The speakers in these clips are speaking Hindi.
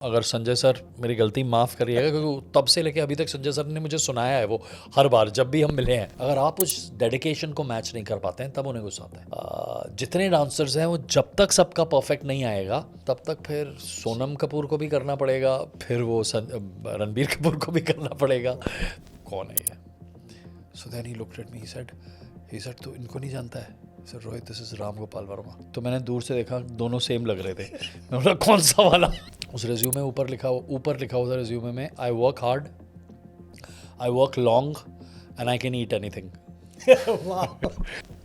अगर संजय सर मेरी गलती माफ़ करिएगा, क्योंकि तब से लेके अभी तक संजय सर ने मुझे सुनाया है वो हर बार जब भी हम मिले हैं, अगर आप उस डेडिकेशन को मैच नहीं कर पाते हैं तब उन्हें गुस्सा आता है। जितने डांसर्स हैं वो जब तक सबका परफेक्ट नहीं आएगा तब तक फिर सोनम कपूर को भी करना पड़ेगा, फिर वो रणबीर कपूर को भी करना पड़ेगा। कौन है ये? So then he looked at me, he said तो इनको नहीं जानता है? Sir Rohit, this is Ram Gopal Varma. तो मैंने दूर से देखा, दोनों सेम लग रहे थे। मैं बोला कौन सा वाला? उस रिज्यूमे ऊपर लिखा हुआ था रिज्यूमे में, I work hard, I work long and I can eat anything.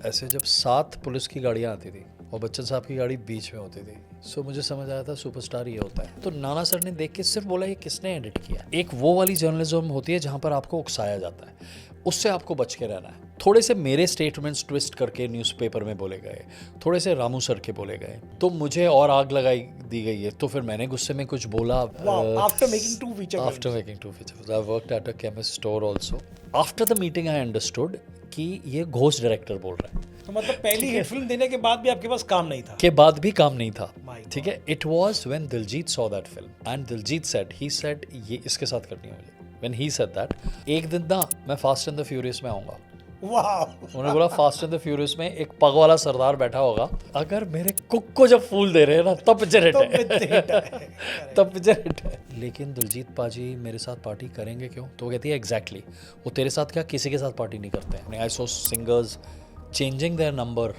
ऐसे जब 7 पुलिस की गाड़ियाँ आती थी और बच्चन साहब की गाड़ी बीच में होती थी, सो मुझे समझ आया था सुपरस्टार ये होता है। तो नाना सर ने देख के सिर्फ बोला ये किसने एडिट किया। एक वो वाली जर्नलिज्म होती है जहाँ पर आपको उकसाया जाता है, उससे आपको बच के रहना है। थोड़े से मेरे स्टेटमेंट्स ट्विस्ट करके न्यूज़पेपर में बोले गए, थोड़े से रामू सर के बोले गए, तो मुझे और आग लगाई दी गई है। तो फिर मैंने गुस्से में कुछ बोला। After making 2 feature films. After making 2 feature films, I worked at a chemist store also. After the meeting, I understood कि ये घोस्ट डायरेक्टर बोल रहा है। तो मतलब पहली हिट फिल्म देने के बाद भी आपके पास काम नहीं था? के बाद भी काम नहीं था। My God. ठीक है, it was when Diljit saw that film and Diljit said, he said ये इसके साथ करनी है मुझे। व्हेन ही सेड दैट, एक दिन ना मैं फास्ट एंड द फ्यूरियस में आऊंगा। वाह! उन्होंने बोला फास्ट एंड द फ्यूरियस में एक पग वाला सरदार बैठा होगा, अगर मेरे कुक को जब फूल दे रहे हैं ना तब पिक्चर हिट है। तब पिक्चर हिट है। लेकिन दिलजीत पाजी मेरे साथ पार्टी करेंगे क्यों? तो वो कहती है एग्जैक्टली, वो तेरे साथ क्या किसी के साथ पार्टी नहीं करते हैं। I saw singers changing their number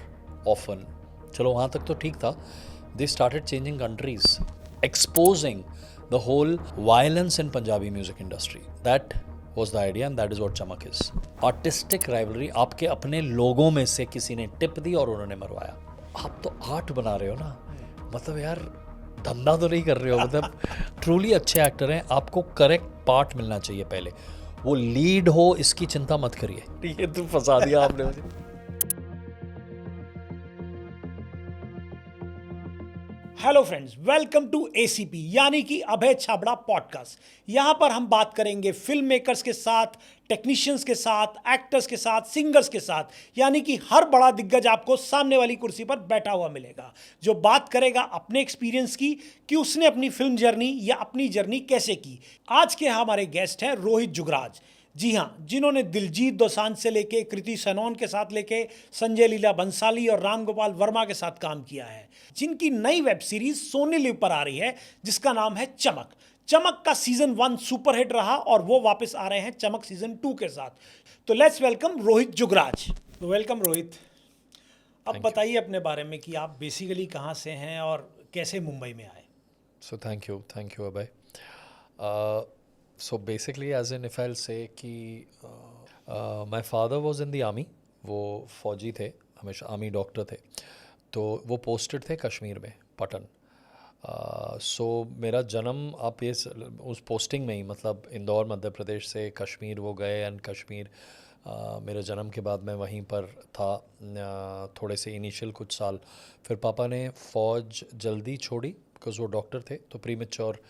often. चलो वहाँ तक तो ठीक था। They started changing countries, exposing the whole violence in Punjabi music industry. That was the idea and that is what चमक is. Artistic rivalry, आपके अपने लोगों में से किसी ने टिप दी और उन्होंने मरवाया। आप तो आर्ट बना रहे हो ना, मतलब यार धंधा तो नहीं कर रहे हो। मतलब ट्रूली अच्छे एक्टर हैं, आपको करेक्ट पार्ट मिलना चाहिए पहले, वो लीड हो इसकी चिंता मत करिए। ये तो फंसा दिया आपने मुझे। Hello friends, welcome to ACP यानी कि अभय छाबड़ा पॉडकास्ट। यहाँ पर हम बात करेंगे फिल्म मेकर्स के साथ, टेक्नीशियंस के साथ, एक्टर्स के साथ, सिंगर्स के साथ, यानी कि हर बड़ा दिग्गज आपको सामने वाली कुर्सी पर बैठा हुआ मिलेगा जो बात करेगा अपने एक्सपीरियंस की कि उसने अपनी फिल्म जर्नी या अपनी जर्नी कैसे की। आज के हमारे गेस्ट हैं रोहित जुगराज। जी हाँ, जिन्होंने दिलजीत दोसांझ से लेके कृति सनोन के साथ लेके संजय लीला बंसाली और राम गोपाल वर्मा के साथ काम किया है, जिनकी नई वेब सीरीज सोनी लिव पर आ रही है जिसका नाम है चमक। चमक का सीजन 1 सुपरहिट रहा और वो वापस आ रहे हैं चमक सीजन 2 के साथ। तो let's welcome Rohit Jugraj. Welcome Rohit. अब बताइए अपने बारे में कि आप बेसिकली कहाँ से हैं और कैसे मुंबई में आए। So thank you Abhay. So basically, as in if I'll say कि my father was in the army, वो फौजी थे, हमेशा आर्मी डॉक्टर थे, तो वो पोस्टेड थे कश्मीर में, पटन। सो मेरा जन्म आप ये उस पोस्टिंग में ही, मतलब इंदौर मध्य प्रदेश से कश्मीर वो गए एंड कश्मीर मेरे जन्म के बाद मैं वहीं पर था थोड़े से इनिशियल कुछ साल। फिर पापा ने फ़ौज जल्दी छोड़ी बिकॉज वो डॉक्टर थे, तो प्रीमेच्योर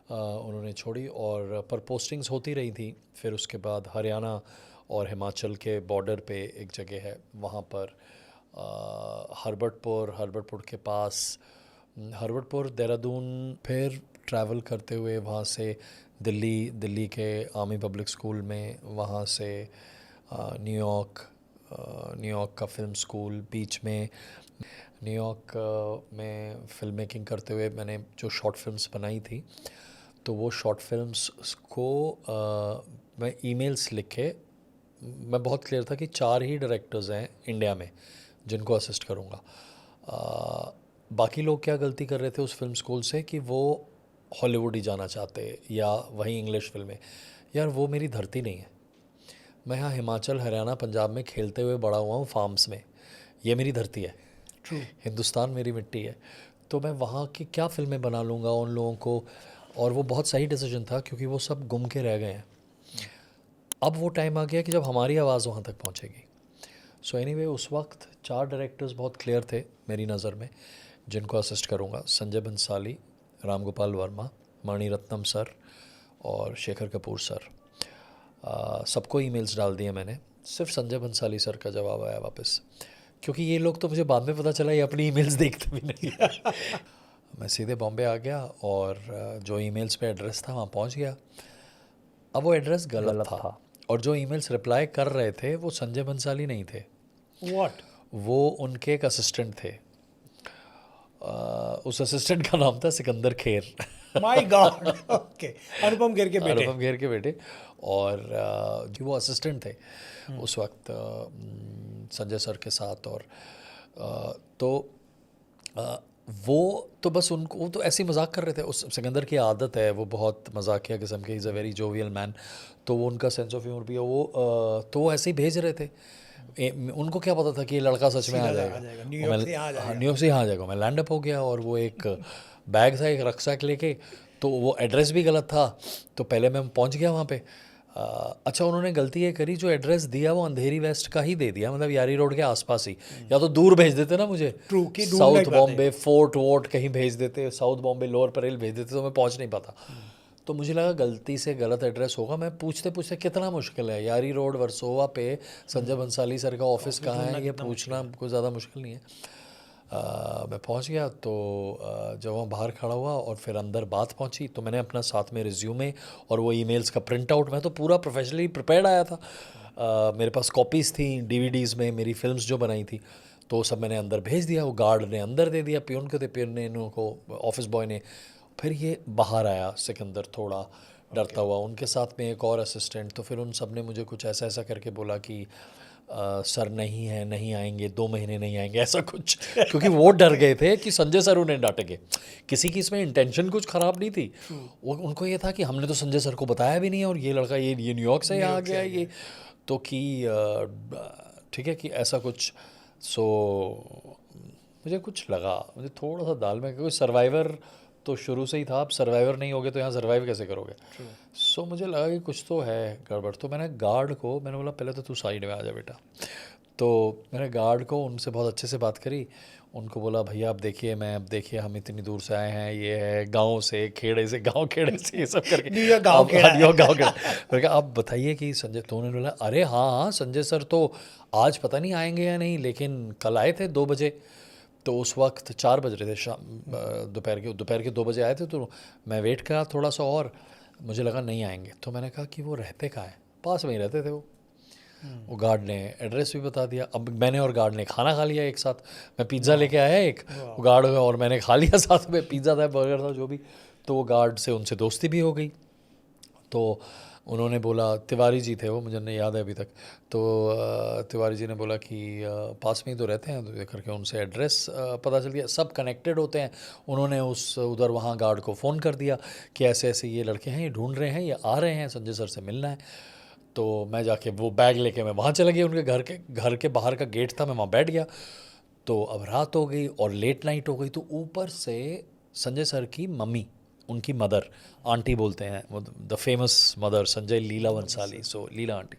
उन्होंने छोड़ी, और पर पोस्टिंग्स होती रही थी। फिर उसके बाद हरियाणा और हिमाचल के बॉर्डर पे एक जगह है, वहाँ पर हर्बटपुर के पास, हर्बटपुर देहरादून। फिर ट्रैवल करते हुए वहाँ से दिल्ली के आर्मी पब्लिक स्कूल में, वहाँ से न्यूयॉर्क का फिल्म स्कूल, बीच में न्यूयॉर्क में फिल्म मेकिंग करते हुए मैंने जो शॉर्ट फिल्म्स बनाई थी, तो वो शॉर्ट फिल्म्स को मैं ईमेल्स लिखे। मैं बहुत क्लियर था कि 4 ही डायरेक्टर्स हैं इंडिया में जिनको असिस्ट करूँगा। बाकी लोग क्या गलती कर रहे थे उस फिल्म स्कूल से कि वो हॉलीवुड ही जाना चाहते या वहीं इंग्लिश फिल्में। यार वो मेरी धरती नहीं है। मैं यहाँ हिमाचल, हरियाणा, पंजाब में खेलते हुए बड़ा हुआ हूँ फार्म्स में। ये मेरी धरती है, हिंदुस्तान मेरी मिट्टी है। तो मैं वहाँ की क्या फिल्में बना लूँगा उन लोगों को, और वो बहुत सही डिसीजन था क्योंकि वो सब गुम के रह गए हैं। अब वो टाइम आ गया कि जब हमारी आवाज़ वहाँ तक पहुँचेगी। सो एनीवे, उस वक्त 4 डायरेक्टर्स बहुत क्लियर थे मेरी नज़र में जिनको असिस्ट करूँगा। संजय बंसाली, राम गोपाल वर्मा, मणि रत्नम सर और शेखर कपूर सर। सबको ईमेल्स डाल दिए मैंने, सिर्फ संजय बंसाली सर का जवाब आया वापस, क्योंकि ये लोग तो मुझे बाद में पता चला ये अपनी ईमेल्स देखते भी नहीं। मैं सीधे बॉम्बे आ गया और जो ईमेल्स पे एड्रेस था वहाँ पहुँच गया। अब वो एड्रेस गलत था और जो ईमेल्स रिप्लाई कर रहे थे वो संजय बंसाली नहीं थे, व्हाट? वो उनके एक असिस्टेंट थे। उस असिस्टेंट का नाम था Sikandar Kher. My god. Okay, Anupam Kher के बेटे। अनुपम खेर के बेटे। और जो वो असिस्टेंट थे उस वक्त संजय सर के साथ। और तो वो तो बस उनको, वो तो ऐसे ही मजाक कर रहे थे। उस सिकंदर की आदत है, वो बहुत मजाकिया किस्म के, is a very jovial man, तो वो उनका सेंस ऑफ ह्यूमर भी है। वो तो वो ऐसे ही भेज रहे थे। उनको क्या पता था कि ये लड़का सच में आ जाएगा, न्यूयॉर्क से यहाँ आ जाएगा। न्यूयॉर्क से यहाँ आ जाएगा। मैं लैंड अप हो गया और वो एक बैग था, एक रक्सैक लेके, तो वो एड्रेस भी गलत था। तो पहले मैं पहुंच गया वहाँ पे। अच्छा, उन्होंने गलती ये करी, जो एड्रेस दिया वो अंधेरी वेस्ट का ही दे दिया, मतलब यारी रोड के आसपास ही। या तो दूर भेज देते ना मुझे, ट्रू कि साउथ बॉम्बे, फोर्ट वोर्ट कहीं भेज देते, साउथ बॉम्बे लोअर परेल भेज देते, तो मैं पहुंच नहीं पाता। तो मुझे लगा गलती से गलत एड्रेस होगा। मैं पूछते पूछते, कितना मुश्किल है, यारी रोड वर्सोवा पे संजय बंसाली सर का ऑफिस कहाँ है, ये पूछना कोई ज़्यादा मुश्किल नहीं है। मैं पहुंच गया। तो जब वहाँ बाहर खड़ा हुआ और फिर अंदर बात पहुंची, तो मैंने अपना साथ में रिज्यूमे और वो ईमेल्स का प्रिंट आउट, मैं तो पूरा प्रोफेशनली प्रिपेयर्ड आया था। मेरे पास कॉपीज़ थी डीवीडीज़ में, मेरी फिल्म्स जो बनाई थी, तो सब मैंने अंदर भेज दिया। वो गार्ड ने अंदर दे दिया, पियून को थे, पियून ने इनको, ऑफिस बॉय ने। फिर ये बाहर आया सिकंदर थोड़ा डरता हुआ, उनके साथ में एक और असिस्टेंट। तो फिर उन सब ने मुझे कुछ ऐसा ऐसा करके बोला कि सर नहीं है, नहीं आएंगे, 2 महीने नहीं आएंगे, ऐसा कुछ। क्योंकि वो डर गए थे कि संजय सर उन्हें डांटेंगे। किसी की इसमें इंटेंशन कुछ ख़राब नहीं थी। उनको ये था कि हमने तो संजय सर को बताया भी नहीं, और ये लड़का ये न्यूयॉर्क से आ गया ये, तो कि ठीक है कि ऐसा कुछ। सो मुझे कुछ लगा, मुझे थोड़ा सा दाल में, क्योंकि सर्वाइवर तो शुरू से ही था, आप सर्वाइवर नहीं होगे तो यहाँ सर्वाइव कैसे करोगे। सो मुझे लगा कि कुछ तो है गड़बड़। तो मैंने गार्ड को, मैंने बोला पहले तो तू साइड में आ जा बेटा। तो मैंने गार्ड को, उनसे बहुत अच्छे से बात करी, उनको बोला भैया आप देखिए, मैं अब देखिए हम इतनी दूर से आए हैं, ये है गांव से, खेड़े से, गांव खेड़े से, ये सब करके न्यूयॉर्क गांव खेड़ा है। न्यूयॉर्क गांव खेड़ा। मैंने कहा आप बताइए कि संजय, तो उन्होंने बोला अरे हाँ हाँ, संजय सर तो आज पता नहीं आएंगे या नहीं, लेकिन कल आए थे 2 बजे। तो उस वक्त 4 बज रहे थे, शाम दोपहर के 2 बजे आए थे। तो मैं वेट करा थोड़ा सा और, मुझे लगा नहीं आएंगे। तो मैंने कहा कि वो रहते कहाँ हैं, पास में ही रहते थे वो गार्ड ने एड्रेस भी बता दिया। अब मैंने और गार्ड ने खाना खा लिया एक साथ। मैं पिज़्ज़ा लेके आया एक, वो गार्ड और मैंने खा लिया साथ में, पिज़्ज़ा था, बर्गर था, जो भी। तो वो गार्ड से, उनसे दोस्ती भी हो गई। तो उन्होंने बोला, तिवारी जी थे वो, मुझे नहीं याद है अभी तक। तो तिवारी जी ने बोला कि पास में ही तो रहते हैं, तो ये करके उनसे एड्रेस पता चल गया, सब कनेक्टेड होते हैं। उन्होंने उधर वहाँ गार्ड को फ़ोन कर दिया कि ऐसे ऐसे ये लड़के हैं, ये ढूंढ रहे हैं, ये आ रहे हैं, संजय सर से मिलना है। तो मैं जाके वो बैग लेके मैं वहाँ चला गया, उनके घर के बाहर का गेट था, मैं वहाँ बैठ गया। तो अब रात हो गई और लेट नाइट हो गई। तो ऊपर से संजय सर की मम्मी, उनकी मदर, आंटी बोलते हैं वो, the famous mother Sanjay, Leela Bhansali, so Leela aunty.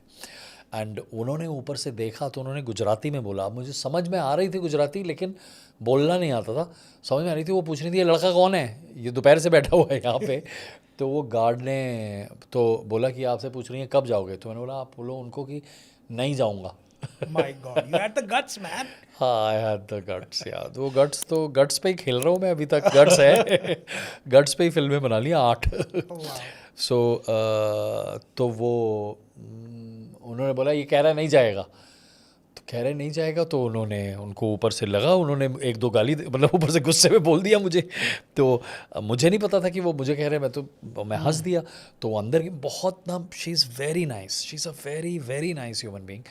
And उन्होंने ऊपर से देखा तो उन्होंने गुजराती में बोला। अब मुझे समझ में आ रही थी गुजराती, लेकिन बोलना नहीं आता था। समझ में आ रही थी, वो पूछ रही थी ये लड़का कौन है, ये दोपहर से बैठा हुआ है यहाँ पे। तो वो गार्ड ने तो बोला कि आपसे पूछ रही हैं कब जाओगे। तो मैंने बोला आप बोलो उनको कि नहीं जाऊँगा। My God, you had the guts man. हाँ, आई हैड द गट्स यार। वो गट्स, तो गट्स पे ही खेल रहा हूँ मैं अभी तक, गट्स है। गट्स पे ही फिल्में बना लिया 8। सो तो वो उन्होंने बोला ये कह रहा है नहीं जाएगा, तो कह रहे नहीं जाएगा। तो उन्होंने, उनको ऊपर से लगा, उन्होंने 1-2 गाली, मतलब ऊपर से गुस्से में बोल दिया मुझे। तो मुझे नहीं पता था कि वो मुझे कह रहे हैं, मैं हंस दिया। तो वो अंदर की बहुत ना, she is very nice, she is a very very nice human being.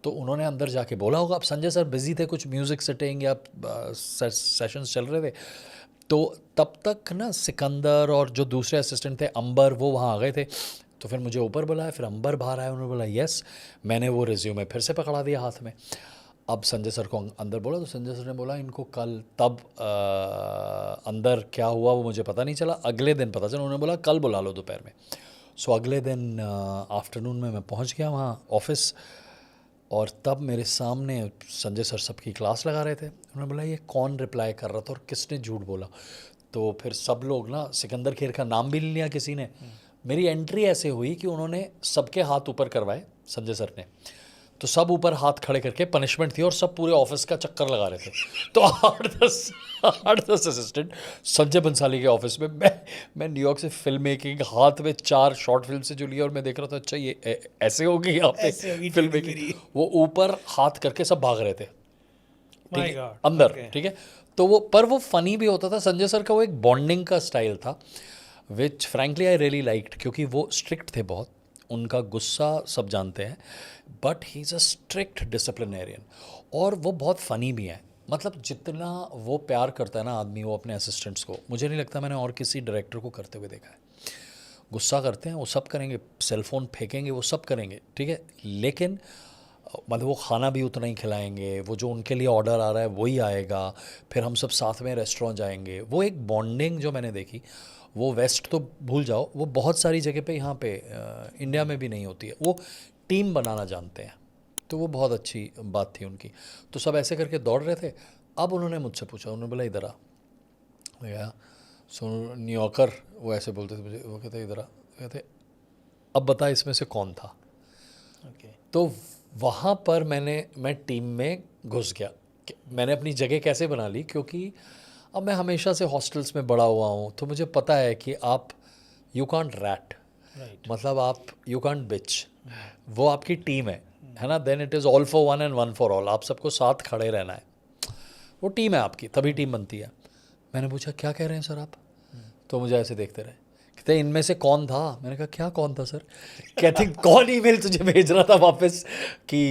तो उन्होंने अंदर जाके बोला होगा, अब संजय सर बिजी थे, कुछ म्यूज़िक सेटिंग या सेशंस चल रहे थे। तो तब तक ना सिकंदर और जो दूसरे असिस्टेंट थे, अंबर, वो वहाँ आ गए थे। तो फिर मुझे ऊपर बुलाया, फिर अंबर बाहर आया, उन्होंने बोला यस। मैंने वो रिज्यूमे फिर से पकड़ा दिया हाथ में। अब संजय सर को अंदर बोला, तो संजय सर ने बोला इनको कल, तब अंदर क्या हुआ वो मुझे पता नहीं चला, अगले दिन पता चला। उन्होंने बोला कल बुला लो दोपहर में। सो अगले दिन आफ्टरनून में मैं पहुंच गया वहाँ ऑफिस, और तब मेरे सामने संजय सर सबकी क्लास लगा रहे थे। उन्होंने बोला ये कौन रिप्लाई कर रहा था और किसने झूठ बोला। तो फिर सब लोग ना, सिकंदर खेर का नाम भी ले लिया किसी ने। मेरी एंट्री ऐसे हुई कि उन्होंने सबके हाथ ऊपर करवाए, संजय सर ने। तो सब ऊपर हाथ खड़े करके पनिशमेंट थी और सब पूरे ऑफिस का चक्कर लगा रहे थे। तो 8-10 असिस्टेंट संजय बंसाली के ऑफिस में, मैं न्यूयॉर्क से फिल्म मेकिंग हाथ में 4 शॉर्ट फिल्म से जुड़ी और मैं देख रहा था अच्छा ये ऐसे होगी यहाँ पे फिल्म मेकिंग। वो ऊपर हाथ करके सब भाग रहे थे, ठीक है, अंदर, ठीक है। तो वो फनी भी होता था। संजय सर का वो एक बॉन्डिंग का स्टाइल था विच फ्रैंकली आई रियली लाइक्ड, क्योंकि वो स्ट्रिक्ट थे बहुत, उनका गुस्सा सब जानते हैं, but he is a strict disciplinarian, और वो बहुत फ़नी भी है। मतलब जितना वो प्यार करता है ना आदमी वो अपने असिस्टेंट्स को, मुझे नहीं लगता मैंने और किसी डायरेक्टर को करते हुए देखा है। गुस्सा करते हैं वो सब करेंगे, सेलफोन फेंकेंगे वो सब करेंगे, ठीक है, लेकिन मतलब वो खाना भी उतना ही खिलाएंगे, वो जो उनके लिए ऑर्डर आ रहा है वही आएगा, फिर हम सब साथ में रेस्टोरेंट जाएंगे। वो एक बॉन्डिंग जो मैंने देखी, वो वेस्ट तो भूल जाओ, वो बहुत सारी जगह पे यहाँ पे इंडिया में भी नहीं होती है। वो टीम बनाना जानते हैं, तो वो बहुत अच्छी बात थी उनकी। तो सब ऐसे करके दौड़ रहे थे। अब उन्होंने मुझसे पूछा, उन्होंने बोला इधर आ। गया सो न्यूयॉर्कर, वो ऐसे बोलते थे मुझे, वो कहते इधर आ, कहते अब बता इसमें से कौन था। तो वहाँ पर मैं टीम में घुस गया। मैंने अपनी जगह कैसे बना ली, क्योंकि अब मैं हमेशा से हॉस्टल्स में बड़ा हुआ हूँ, तो मुझे पता है कि आप यू कांट रैट, मतलब आप यू कांट बिच, वो आपकी टीम है ना, then it is all for one and one for all, आप सबको साथ खड़े रहना है, वो टीम है आपकी, तभी टीम बनती है। मैंने पूछा क्या कह रहे हैं सर आप, तो मुझे ऐसे देखते रहे, कहते इनमें से कौन था। मैंने कहा क्या कौन था सर, कहते कौन ईमेल तुझे भेज रहा था वापस कि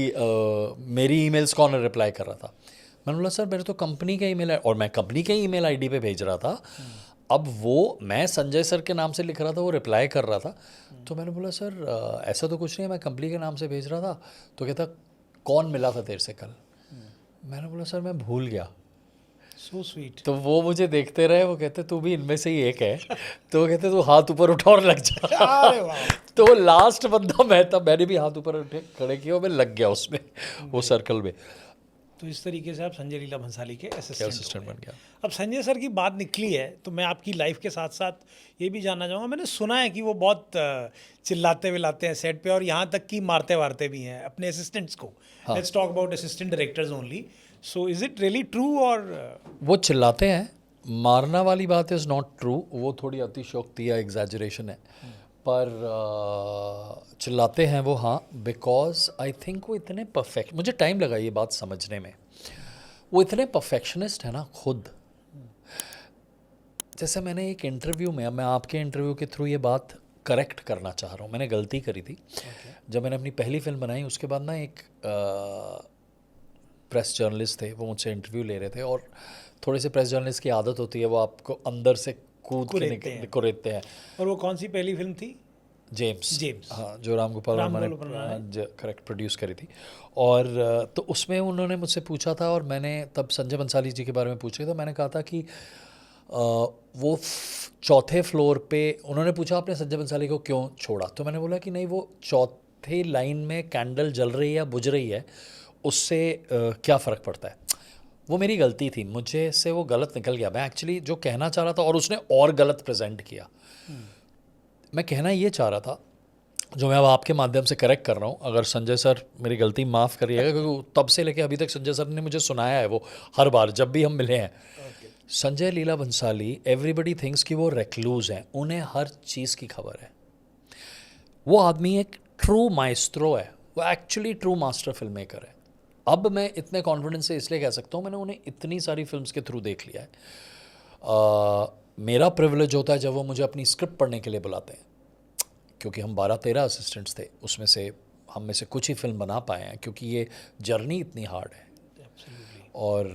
मेरी ईमेल्स कौन रिप्लाई कर रहा था। मैंने बोला सर मेरे तो कंपनी का ईमेल है, और मैं कंपनी के ईमेल आईडी पे भेज रहा था। अब वो मैं संजय सर के नाम से लिख रहा था, वो रिप्लाई कर रहा था। तो मैंने बोला सर ऐसा तो कुछ नहीं है, मैं कंपनी के नाम से भेज रहा था। तो कहता कौन मिला था तेरे से कल। मैंने बोला सर मैं भूल गया। So sweet. तो वो मुझे देखते रहे, वो कहते तू भी इनमें से ही एक है। तो वो कहते तू हाथ ऊपर उठा और लग जा। अरे वाह। तो लास्ट बंदा मैं था, मैंने भी हाथ ऊपर उठे खड़े किया और मैं लग गया उसमें, वो सर्कल में। तो इस तरीके से आप संजय लीला भंसाली के असिस्टेंट बन गया। अब संजय सर की बात निकली है, तो मैं आपकी लाइफ के साथ साथ ये भी जानना चाहूँगा, मैंने सुना है कि वो बहुत चिल्लाते विलाते हैं सेट पे, और यहाँ तक कि मारते वारते भी हैं अपने असिस्टेंट्स को। Let's talk about assistant directors only. So is it really true? और वो चिल्लाते हैं, मारना वाली बात इज़ नॉट ट्रू, वो थोड़ी अतिशयोक्ति या एग्जैजरेशन है, पर चिल्लाते हैं वो, हाँ, बिकॉज आई थिंक वो इतने परफेक्ट, मुझे टाइम लगा ये बात समझने में, वो इतने परफेक्शनिस्ट है ना खुद। जैसे मैंने एक इंटरव्यू में, अब मैं आपके इंटरव्यू के थ्रू ये बात करेक्ट करना चाह रहा हूँ, मैंने गलती करी थी। जब मैंने अपनी पहली फिल्म बनाई उसके बाद ना एक प्रेस जर्नलिस्ट थे, वो मुझसे इंटरव्यू ले रहे थे, और थोड़े से प्रेस जर्नलिस्ट की आदत होती है वो आपको अंदर से कूद के कुरेदते हैं। और वो कौन सी पहली फिल्म थी? जेम्स, हाँ, जो राम गोपाल वर्मा ने करेक्ट प्रोड्यूस करी थी। और तो उसमें उन्होंने मुझसे पूछा था, और मैंने तब संजय बंसाली जी के बारे में पूछा था। मैंने कहा था कि वो चौथे फ्लोर पे, उन्होंने पूछा आपने संजय बंसाली को क्यों छोड़ा, तो मैंने बोला कि नहीं, वो चौथे लाइन में कैंडल जल रही है या बुझ रही है, उससे क्या फ़र्क पड़ता है। वो मेरी गलती थी, मुझे से वो गलत निकल गया। मैं एक्चुअली जो कहना चाह रहा था, और उसने और गलत प्रेजेंट किया। मैं कहना ये चाह रहा था, जो मैं अब आपके माध्यम से करेक्ट कर रहा हूँ, अगर संजय सर मेरी गलती माफ़ करिएगा, क्योंकि तब से लेके अभी तक संजय सर ने मुझे सुनाया है वो हर बार जब भी हम मिले हैं। संजय लीला भंसाली, एवरीबडी थिंक्स कि वो रेक्लूज हैं, उन्हें हर चीज़ की खबर है। वो आदमी एक ट्रू माइस्ट्रो है, वो actually true master film maker है। अब मैं इतने कॉन्फिडेंस से इसलिए कह सकता हूँ, मैंने उन्हें इतनी सारी फिल्म्स के थ्रू देख लिया है। मेरा प्रिविलेज होता है जब वो मुझे अपनी स्क्रिप्ट पढ़ने के लिए बुलाते हैं, क्योंकि हम 12-13 असिस्टेंट्स थे, उसमें से हम में से कुछ ही फिल्म बना पाए हैं, क्योंकि ये जर्नी इतनी हार्ड है। और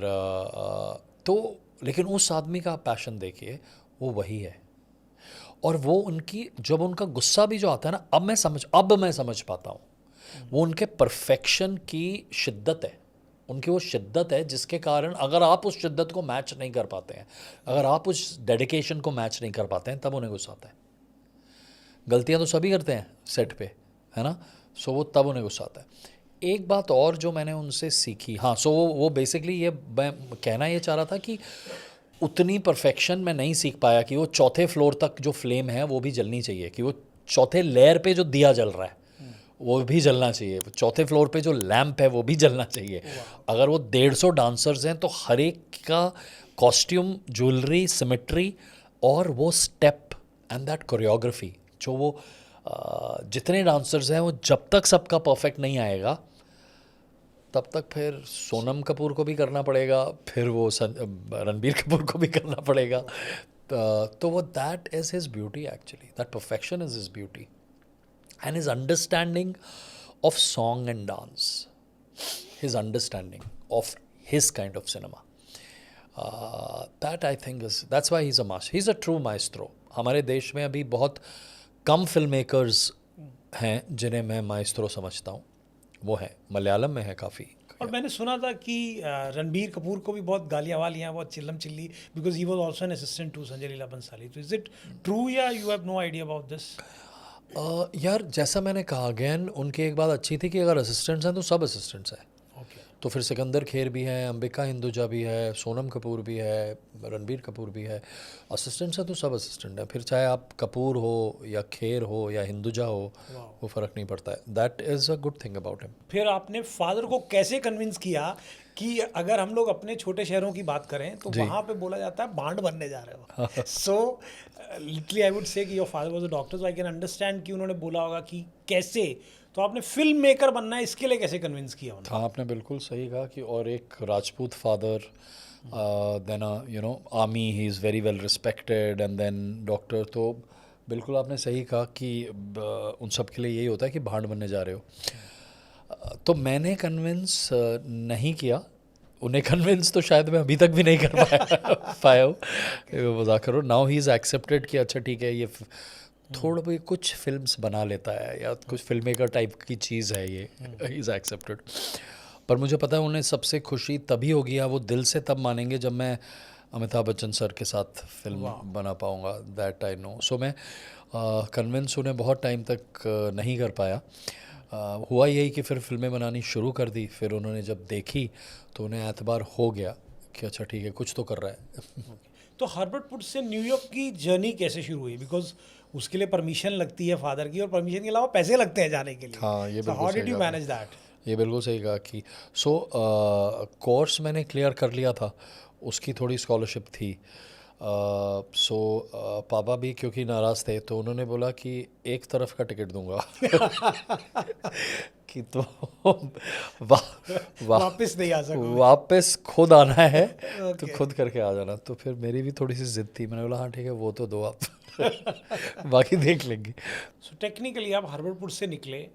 तो लेकिन उस आदमी का पैशन देखिए, वो वही है। और वो उनकी, जब उनका गुस्सा भी जो आता है ना, अब मैं समझ पाता हूँ, वो उनके परफेक्शन की शिद्दत है, उनकी वो शिद्दत है जिसके कारण अगर आप उस शिद्दत को मैच नहीं कर पाते हैं, अगर आप उस डेडिकेशन को मैच नहीं कर पाते हैं, तब उन्हें गुस्सा आता है। गलतियां तो सभी करते हैं सेट पे, है ना, सो वो तब उन्हें गुस्सा आता है। एक बात और जो मैंने उनसे सीखी, हाँ, सो वो बेसिकली ये मैं कहना ये चाह रहा था कि उतनी परफेक्शन मैं नहीं सीख पाया कि वो चौथे फ्लोर तक जो फ्लेम है वो भी जलनी चाहिए, कि वो चौथे लेयर पे जो दिया जल रहा है वो भी जलना चाहिए, चौथे फ्लोर पे जो लैंप है वो भी जलना चाहिए। अगर वो 150 डांसर्स हैं तो हर एक का कॉस्ट्यूम, ज्वेलरी, सिमेट्री और वो स्टेप एंड दैट कोरियोग्राफी, जो वो जितने डांसर्स हैं वो जब तक सबका परफेक्ट नहीं आएगा तब तक फिर सोनम कपूर को भी करना पड़ेगा, फिर वो रणबीर कपूर को भी करना पड़ेगा। तो वो that is his beauty actually, that perfection is his beauty and his understanding of song and dance, his understanding of his kind of cinema, that I think that's why he's a master, he's a true maestro. हमारे देश में अभी बहुत कम फिल्म मेकर्स हैं जिन्हें मैं माइस्ट्रो समझता हूँ, वो है मलयालम में है काफ़ी। और मैंने सुना था कि रणबीर कपूर को भी बहुत गालियाँ वालियाँ, बहुत चिल्लम चिल्ली, because he was also an assistant to Sanjay Leela Bhansali. तो इज इट ट्रू या you have no idea about this? यार जैसा मैंने कहा, अगेन उनकी एक बात अच्छी थी कि अगर असिस्टेंट्स हैं तो सब असिस्टेंट्स हैं। ओके। तो फिर सिकंदर खेर भी हैं, अंबिका हिंदुजा भी है, सोनम कपूर भी है, रणबीर कपूर भी है। असिस्टेंट्स हैं तो सब असिस्टेंट है, फिर चाहे आप कपूर हो या खेर हो या हिंदुजा हो, वो फ़र्क नहीं पड़ता है। That is a good thing about him. फिर आपने फादर को कैसे कन्विंस किया कि अगर हम लोग अपने छोटे शहरों की बात करें तो वहाँ पे बोला जाता है बांड बनने जा रहे हो। सो लिटरली आई वुड से कि your father was a doctor, so I can understand कि उन्होंने बोला होगा कि कैसे, तो आपने फिल्म मेकर बनना है इसके लिए कैसे कन्विंस किया उन्हें? हाँ, आपने बिल्कुल सही कहा कि और एक Rajput father, then you know army, he is very well respected, and then doctor. तो बिल्कुल आपने सही कहा कि उन सब के लिए यही होता है कि भांड बनने जा रहे हो। तो मैंने कन्विंस नहीं किया उन्हें, कन्विंस तो शायद मैं अभी तक भी नहीं कर पाया हूँ, मजाक करो। नाउ ही इज़ एक्सेप्टेड कि अच्छा ठीक है, ये थोड़ा भी कुछ फिल्म्स बना लेता है या कुछ फिल्म मेकर टाइप की चीज़ है ये, ही इज़ एक्सेप्टेड। पर मुझे पता है उन्हें सबसे खुशी तभी होगी या वो दिल से तब मानेंगे जब मैं अमिताभ बच्चन सर के साथ फिल्म बना पाऊँगा, दैट आई नो। सो मैं कन्विंस उन्हें बहुत टाइम तक नहीं कर पाया। हुआ यही कि फिर फिल्में बनानी शुरू कर दी, फिर उन्होंने जब देखी तो उन्हें एतबार हो गया कि अच्छा ठीक है कुछ तो कर रहा है। तो हार्वर्ड पुट से न्यूयॉर्क की जर्नी कैसे शुरू हुई? बिकॉज उसके लिए परमिशन लगती है फादर की, और परमिशन के अलावा पैसे लगते हैं जाने के लिए। हाँ, ये बिल्कुल हाउ सही डिड यू कहा मैनेज दैट? ये बिल्कुल सही कहा कि कोर्स मैंने क्लियर कर लिया था, उसकी थोड़ी स्कॉलरशिप थी। पापा भी क्योंकि नाराज़ थे तो उन्होंने बोला कि एक तरफ का टिकट दूंगा कि तो वापस नहीं आ सकूं, वापस खुद आना है तो खुद करके आ जाना। तो फिर मेरी भी थोड़ी सी जिद थी, मैंने बोला हाँ ठीक है वो तो दो आप बाकी देख लेंगे। सो टेक्निकली आप हार्वर्ड से निकले,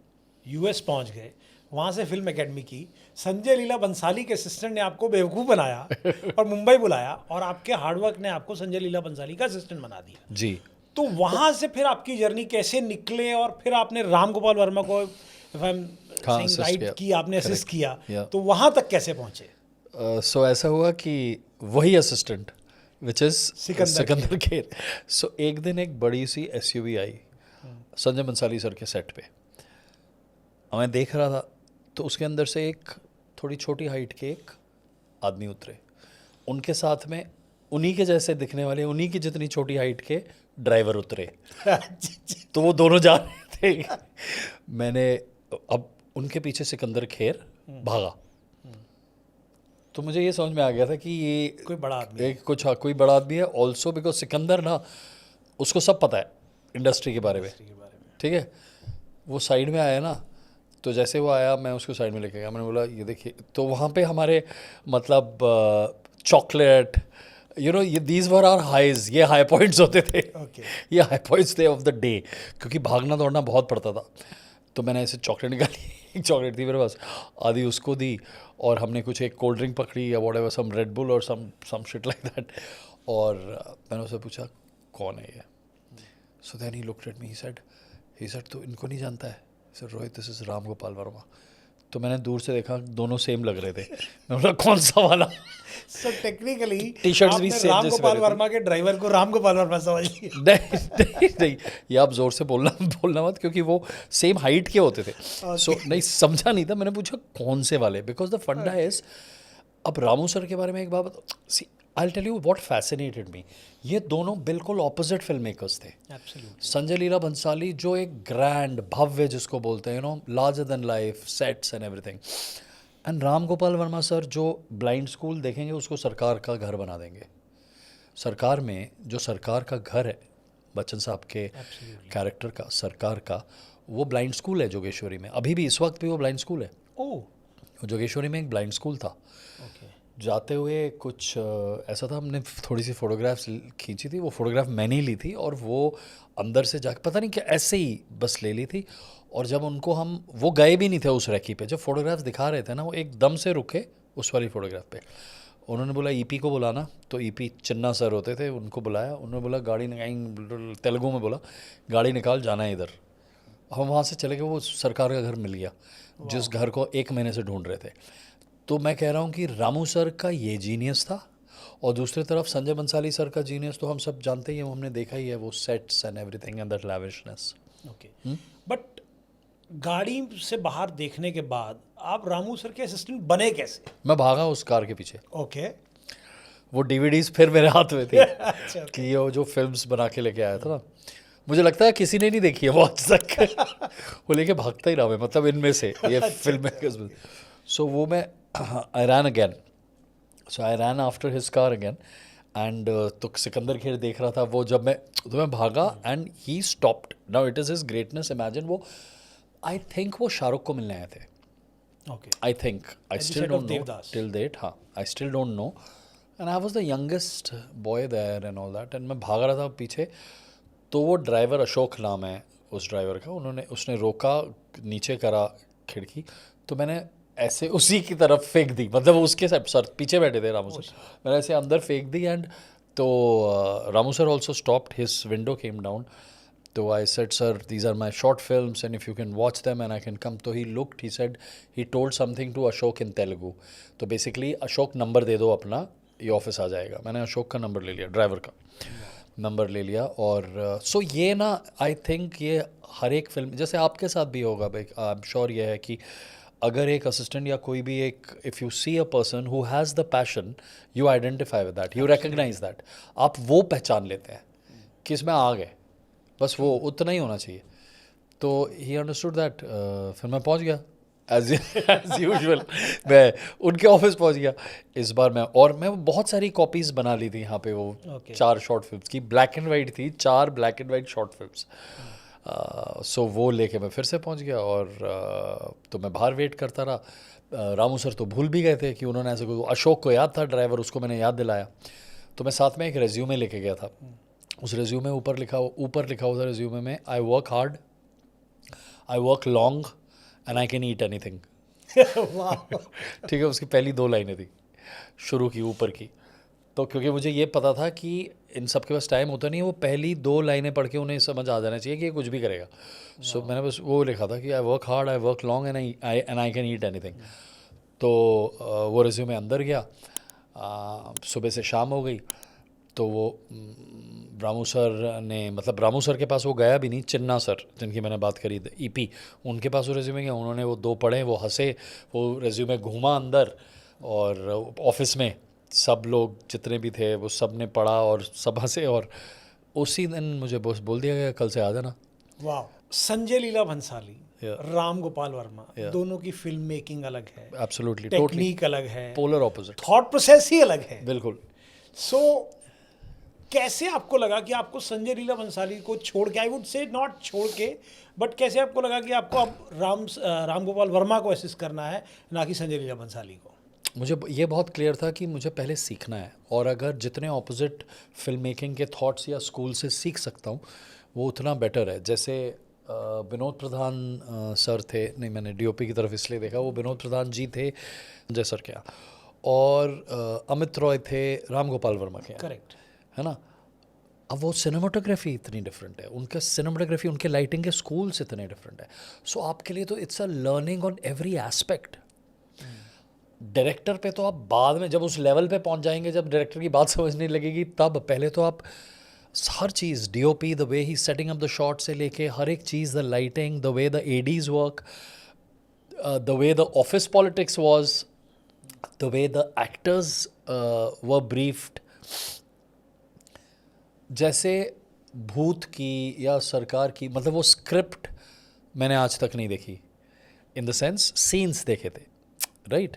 यूएस पहुंच गए, वहाँ से फिल्म एकेडमी की, संजय लीला बंसाली के असिस्टेंट ने आपको बेवकूफ़ बनाया और मुंबई बुलाया, और आपके हार्डवर्क ने आपको संजय लीला बंसाली का असिस्टेंट बना दिया जी। तो वहाँ से फिर आपकी जर्नी कैसे निकले, और फिर आपने राम गोपाल वर्मा को राइट की, आपने असिस्ट किया, तो वहाँ तक कैसे पहुँचे? सो ऐसा हुआ कि वही assistant which is Sikandar Kher. So एक दिन एक बड़ी सी SUV आई संजय बंसाली सर के सेट पे, मैं देख रहा था तो उसके अंदर से एक थोड़ी छोटी हाइट के एक आदमी उतरे, उनके साथ में उन्हीं के जैसे दिखने वाले, उन्हीं की जितनी छोटी हाइट के ड्राइवर उतरे। तो वो दोनों जा रहे थे, मैंने अब उनके पीछे सिकंदर खेर भागा, तो मुझे ये समझ में आ गया था कि ये कोई बड़ा आदमी एक कुछ कोई बड़ा आदमी है। ऑल्सो बिकॉज सिकंदर ना, उसको सब पता है इंडस्ट्री के बारे में, ठीक है। वो साइड में आया ना, तो जैसे वो आया मैं उसको साइड में लेके गया, मैंने बोला ये देखिए। तो वहाँ पे हमारे मतलब चॉकलेट, यू नो, ये दीज वर आर हाइज, ये हाई पॉइंट्स होते थे। ये हाई पॉइंट्स थे ऑफ द डे, क्योंकि भागना दौड़ना बहुत पड़ता था। तो मैंने ऐसे चॉकलेट निकाली, एक चॉकलेट थी मेरे पास, आधी उसको दी, और हमने कुछ एक कोल्ड ड्रिंक पकड़ी या व्हाटएवर, सम रेड बुल और सम शिट लाइक दैट। और मैंने उससे पूछा कौन है ये? So then he looked at me, he said तो इनको नहीं जानता है? Sir Rohit, this is Ram Gopal Varma. तो मैंने दूर से देखा, दोनों सेम लग रहे थे। मैं बोला कौन सा वाला? सो टेक्निकली टी-शर्ट्स भी सेम राम जैसे गोपाल वर्मा के ड्राइवर को राम गोपाल वर्मा समझ लिया। नहीं, ये आप जोर से बोलना मत, क्योंकि वो सेम हाइट के होते थे। सो नहीं समझा नहीं था, मैंने पूछा कौन से वाले, बिकॉज द फंडा इज, अब रामू सर के बारे में एक बात, सी I'll tell you what fascinated me. ये दोनों बिल्कुल ऑपोजिट फिल्म मेकर्स थे. एब्सोल्युटली. संजय लीला भंसाली जो एक ग्रैंड भव्य जिसको बोलते हैं, you know, larger than life sets and everything, and Ram Gopal Verma sir जो ब्लाइंड स्कूल देखेंगे उसको सरकार का घर बना देंगे. सरकार में जो सरकार का घर है बच्चन साहब के कैरेक्टर का, सरकार का, वो ब्लाइंड स्कूल है जोगेश्वरी में. अभी भी इस वक्त भी वो ब्लाइंड स्कूल है. ओह. जोगेश्वरी में एक ब्लाइंड स्कूल था. ओके. जाते हुए कुछ ऐसा था, हमने थोड़ी सी फोटोग्राफ्स खींची थी. वो फोटोग्राफ मैंने ही ली थी और वो अंदर से जाके पता नहीं क्या ऐसे ही बस ले ली थी. और जब उनको हम, वो गए भी नहीं थे उस रेकी पे, जब फोटोग्राफ्स दिखा रहे थे ना, वो एकदम से रुके उस वाली फोटोग्राफ पे. उन्होंने बोला ईपी को बुलाना. तो ईपी चिन्ना सर होते थे, उनको बुलाया. उन्होंने बोला गाड़ी निकाल, तेलुगु में बोला गाड़ी निकाल, जाना है इधर. हम वहाँ से चले गए. वो सरकार का घर मिल गया जिस घर को 1 महीने से ढूंढ रहे थे. तो मैं कह रहा हूँ कि रामू सर का ये जीनियस था. और दूसरी तरफ संजय बंसाली सर का जीनियस तो हम सब जानते ही हैं, वो हमने देखा ही है, वो sets and everything and that lavishness. Okay. But गाड़ी से बाहर देखने के बाद आप रामू सर के असिस्टेंट बने कैसे? मैं भागा उस कार के पीछे. ओके. वो डीवीडीज फिर मेरे हाथ में थी अच्छा. कि ये जो फिल्म्स बना के लेके आया था ना, मुझे लगता है किसी ने नहीं देखी है वो आज तक. वो लेके भागता ही रहा मैं, मतलब इनमें से ये फिल्म मेकर्स में. सो वो मैं I ran again. So I ran after his car again and तो सिकंदर खेर देख रहा था वो. जब मैं भागा and he stopped. Now it is his greatness. Imagine वो, आई थिंक वो शाहरुख को मिलने आए थे. Okay. I think I At the still set of don't know Devdas. till date. हाँ, I still don't know. And I was the youngest boy there and all that. And मैं भाग रहा था पीछे. तो वो ड्राइवर, अशोक नाम है उस ड्राइवर का, उसने रोका, नीचे करा खिड़की. तो मैंने ऐसे उसी की तरफ फेंक दी, मतलब उसके सर पीछे बैठे थे रामू सर. मैंने ऐसे अंदर फेंक दी एंड तो Ramu sir also stopped. His window came down. So I said, sir, these are my short films and if you can watch them and I can come. So he looked, he said, he told something to Ashok in Telugu. तो basically अशोक नंबर दे दो अपना, ये ऑफिस आ जाएगा. मैंने अशोक का नंबर ले लिया, ड्राइवर का नंबर ले लिया. और सो ये ना, आई थिंक ये हर एक फिल्म, जैसे आपके साथ भी होगा भाई, आई एम श्योर ये है कि अगर एक असिस्टेंट या कोई भी एक, if you see a person who has the passion, you identify with that, you recognise that. आप वो पहचान लेते हैं कि इसमें आ गए, बस वो उतना ही होना चाहिए. तो ही अंडरस्टूड दैट. फिर मैं पहुंच गया एज यूजुअल. मैं उनके ऑफिस पहुंच गया इस बार. मैं बहुत सारी कॉपीज़ बना ली थी यहाँ पे. वो 4 शॉर्ट फिल्म्स की ब्लैक एंड वाइट थी, 4 black and white short films. So वो लेके मैं फिर से पहुंच गया. और तो मैं बाहर वेट करता रहा. रामू सर तो भूल भी गए थे कि उन्होंने ऐसे कोई, अशोक को याद था ड्राइवर, उसको मैंने याद दिलाया. तो मैं साथ में एक रेज्यूमे लेके गया था. उस रेज्यूमे ऊपर लिखा हुआ था रेज्यूमे में, I work hard, I work long and I can eat anything. ठीक है, उसकी पहली 2 लाइनें थी शुरू की ऊपर की. तो क्योंकि मुझे ये पता था कि इन सब के पास टाइम होता नहीं है, वो पहली 2 लाइनें पढ़ के उन्हें समझ आ जाना चाहिए कि ये कुछ भी करेगा. सो मैंने बस वो लिखा था कि I work hard, I work long and I can eat anything. तो वो रेज्यूमे अंदर गया. सुबह से शाम हो गई. तो वो रामू सर ने, मतलब रामू सर के पास वो गया भी नहीं, चिन्ना सर जिनकी मैंने बात करी थी, ईपी, उनके पास वो रेज्यूमे गया. उन्होंने वो 2 पढ़े, वो हंसे, वो रेज्यूमे घूमा अंदर और ऑफिस में सब लोग जितने भी थे वो सब ने पढ़ा और सब हंसे. और उसी दिन मुझे बस बोल दिया गया कल से आ जाना. वाह. संजय लीला भंसाली, राम गोपाल वर्मा, दोनों की फिल्म मेकिंग अलग है, एब्सोल्युटली, टेक्निक अलग है, पोलर ऑपोजिट, थॉट प्रोसेस ही अलग है. बिल्कुल. सो कैसे आपको लगा कि आपको संजय लीला भंसाली को छोड़ के, आई वुड से नॉट छोड़ के, बट कैसे आपको लगा कि आपको अब राम गोपाल वर्मा को असिस्ट करना है, ना कि संजय लीला भंसाली को? मुझे ये बहुत क्लियर था कि मुझे पहले सीखना है, और अगर जितने ऑपोजिट फिल्म मेकिंग के थॉट्स या स्कूल से सीख सकता हूँ वो उतना बेटर है. जैसे विनोद प्रधान सर थे, नहीं मैंने डीओपी की तरफ इसलिए देखा, वो विनोद प्रधान जी थे संजय सर के यहाँ, और अमित रॉय थे राम गोपाल वर्मा के यहाँ. करेक्ट है ना. अब वो सिनेमाटोग्राफी इतनी डिफरेंट है, उनका सिनेमाटोग्राफी, उनके लाइटिंग के स्कूल्स इतने डिफरेंट है. सो आपके लिए तो it's a learning on every aspect. Director पे तो आप बाद में जब उस लेवल पे पहुंच जाएंगे, जब डायरेक्टर की बात समझने लगेगी, तब पहले तो आप हर चीज़, DOP, the way he setting up the shot से लेके हर एक चीज़, the lighting, the way the ADs work, the way the office politics was, the way the actors were briefed, जैसे भूत की या सरकार की, मतलब वो स्क्रिप्ट मैंने आज तक नहीं देखी, इन द सेंस सीन्स देखे थे, राइट।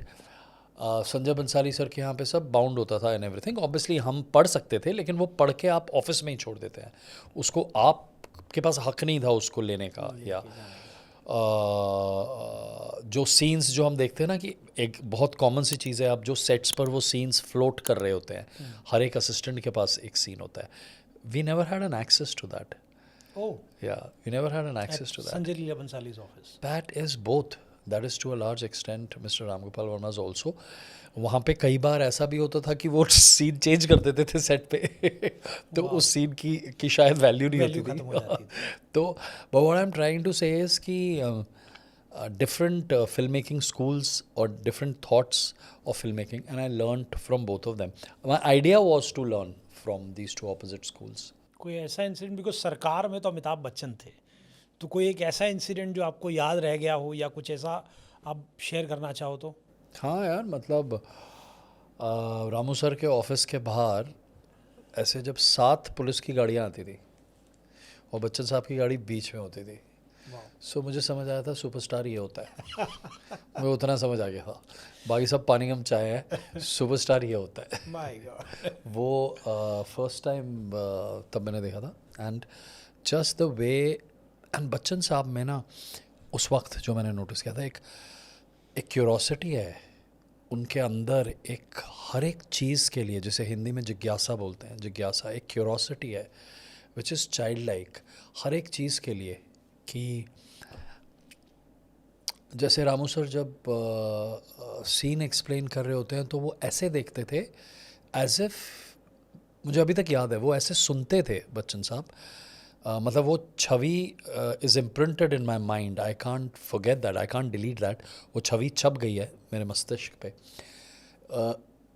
संजय बंसाली सर के यहाँ पे सब बाउंड होता था एंड एवरीथिंग। ऑब्वियसली हम पढ़ सकते थे, लेकिन वो पढ़ के आप ऑफिस में ही छोड़ देते हैं उसको, आपके पास हक नहीं था उसको लेने का। या जो सीन्स जो हम देखते हैं ना, कि एक बहुत कॉमन सी चीज़ है, अब जो सेट्स पर वो सीन्स फ्लोट कर रहे होते हैं, हर एक असिस्टेंट के पास एक सीन होता है। We never had an access to that. Oh, yeah we never had an access to that. Sanjay Leela Bhansali's office. That is both. That is to a large extent Mr. Ram Gopal Verma's also. वहाँ पे कई बार ऐसा भी होता था कि वो सीन चेंज कर देते थे सेट पे तो उस सीन की शायद वैल्यू नहीं होती खत्म हो जाती थी तो but what I'm trying to say is कि different filmmaking schools or different thoughts of filmmaking, and I learnt from both of them. My idea was to learn from these two opposite schools. कोई ऐसा इंसिडेंट, बिकॉज सरकार में तो अमिताभ बच्चन थे, तो कोई एक ऐसा इंसिडेंट जो आपको याद रह गया हो या कुछ ऐसा आप शेयर करना चाहो तो? हाँ यार, मतलब रामू सर के ऑफिस के बाहर ऐसे जब 7 पुलिस की गाड़ियाँ आती थी और बच्चन साहब की गाड़ी बीच में होती थी, सो मुझे समझ आया था सुपरस्टार ये होता है मुझे उतना समझ आ गया था, बाकी सब पानी कम चाय है, सुपरस्टार ये होता है। My God. वो फर्स्ट टाइम तब मैंने देखा था, and just the way, and Bachchan साहब में ना उस वक्त जो मैंने नोटिस किया था, एक क्यूरोसिटी है उनके अंदर, एक हर एक चीज़ के लिए, जैसे हिंदी में जिज्ञासा बोलते हैं, जिज्ञासा एक क्यूरोसिटी है विच इज़ चाइल्ड लाइक, हर एक चीज़ के लिए। कि जैसे रामू सर जब सीन एक्सप्लेन कर रहे होते हैं तो वो ऐसे देखते थे एज इफ, मुझे अभी तक याद है वो ऐसे सुनते थे बच्चन साहब, मतलब वो छवि is imprinted in my mind, I can't forget that, I can't delete that, वो छवि छप गई है मेरे मस्तिष्क पे।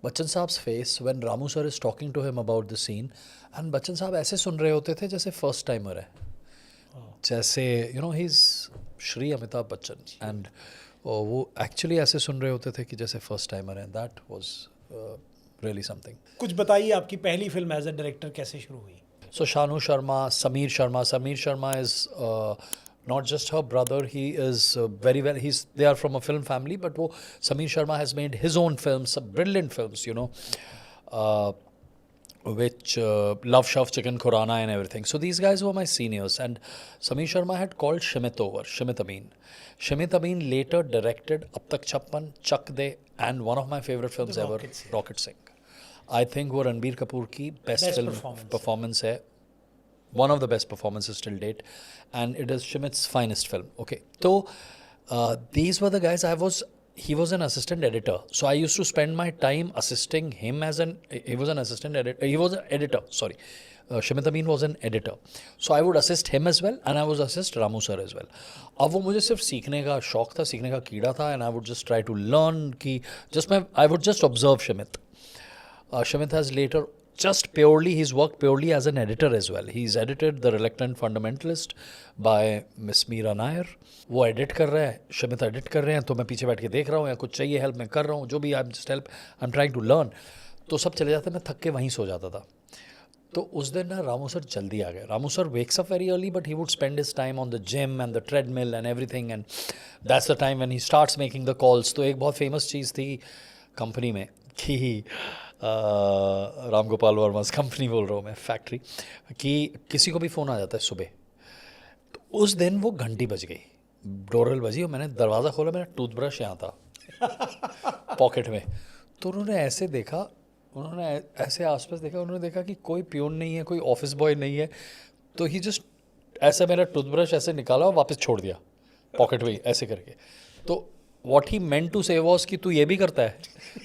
बच्चन साहब face when Ramu sir is talking to him about the scene, and Bachchan साहब ऐसे सुन रहे होते थे जैसे फर्स्ट टाइमर है, जैसे you know he is Shri Amitabh Bachchan, and वो एक्चुअली ऐसे सुन रहे होते थे कि जैसे फर्स्ट टाइमर है। That was really something. कुछ बताइए, आपकी पहली फिल्म एज अ डायरेक्टर कैसे शुरू हुई? So Shanu Sharma, Sameer Sharma. Sameer Sharma is not just her brother. He is very well. They are from a film family, but Sameer Sharma has made his own films, some brilliant films. You know, which Love Shav, Chicken Khurana, and everything. So these guys were my seniors, and Sameer Sharma had called Shimit over. Shimit Amin. Shimit Amin later directed Ab Tak Chappan, Chak De, and one of my favorite films ever, Rocket Singh. I think वो रणबीर कपूर की बेस्ट फिल्म परफॉर्मेंस है, one of the best performances till date, and it is Shimit's finest film. Okay, तो these were the guys I was, he was an assistant editor, so I used to spend my time assisting him as he was an assistant editor, he was an editor, sorry, Shimit Amin was an editor, so I would assist him as well, and I would assist Ramu sir as well. अब वो मुझे सिर्फ सीखने का शौक था, सीखने का कीड़ा था, and I would just try to learn कि I would just observe Shimit. Shimit has later he's worked purely as an editor as well. He's edited The Reluctant Fundamentalist by Miss Meera Nair. वो एडिट कर रहा है, शमित एडिट कर रहे हैं, तो मैं पीछे बैठ के देख रहा हूँ, या कुछ चाहिए हेल्प मैं कर रहा हूँ, जो भी, I am just help, I am trying to learn. तो सब चले जाते, मैं थक के वहीं सो जाता था। तो उस दिन ना रामू सर जल्दी आ गए। Ramu sir wakes up very early, but he would spend his time on the gym and the treadmill and everything, and that's the time when he starts making the calls. तो एक बहुत फेमस चीज़ थी कंपनी में कि राम गोपाल वर्मा's कंपनी बोल रहा हूँ मैं, फैक्ट्री, कि किसी को भी फ़ोन आ जाता है सुबह। तो उस दिन वो घंटी बज गई, डोरबेल बजी, और मैंने दरवाज़ा खोला, मेरा टूथब्रश यहाँ था पॉकेट में। तो उन्होंने ऐसे देखा, उन्होंने ऐसे आसपास देखा, उन्होंने देखा कि कोई प्यून नहीं है, कोई ऑफिस बॉय नहीं है, तो ही जस्ट ऐसे मेरा टूथब्रश ऐसे निकाला और वापस छोड़ दिया पॉकेट में ऐसे करके। तो what he meant to say was कि तू ये भी करता है,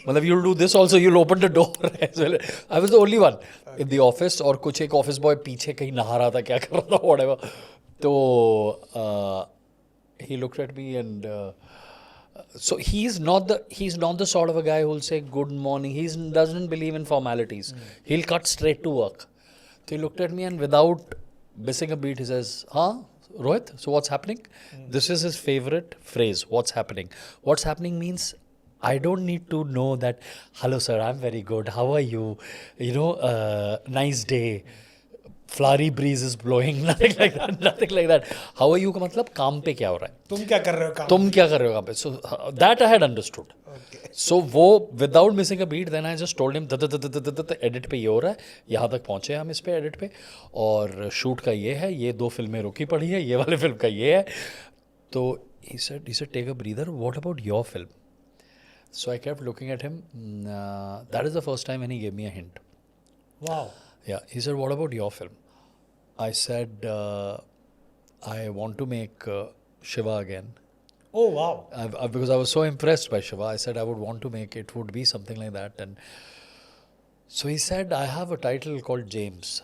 मतलब you'll do this also, you'll open the door as well. I was the only one in the office, और कुछ एक ऑफिस बॉय पीछे कहीं नहा रहा था, क्या कर रहा था, whatever. तो he looked at me and so he's not the sort of a guy who'll say good morning. He doesn't believe in formalities. He'll cut straight to work. So he looked at me and without missing a beat, he says, "Huh? Rohit, so what's happening?" This is his favorite phrase, what's happening. What's happening means I don't need to know that, hello sir, I'm very good, how are you, nice day, flowery breeze is blowing, nothing like that, nothing like that. How are you का मतलब काम पे क्या हो रहा है, तुम क्या कर रहे हो काम तुम क्या कर रहे हो यहाँ पे. So that I had understood. So वो without missing a beat then I just told him edit पे ये हो रहा है, यहाँ तक पहुँचे हम इस पे एडिट पे, और शूट का ये है, ये 2 फिल्में रुकी पड़ी है, ये वाले फिल्म का ये है. तो he said take a breather, what about your film? So I kept looking at him. That is the first time when he gave me a hint. Wow. Yeah, he said, what about your film? I said, I want to make Shiva again. Oh wow. Because I was so impressed by Shiva, I said I would want to make it would be something like that. And so he said, I have a title called James.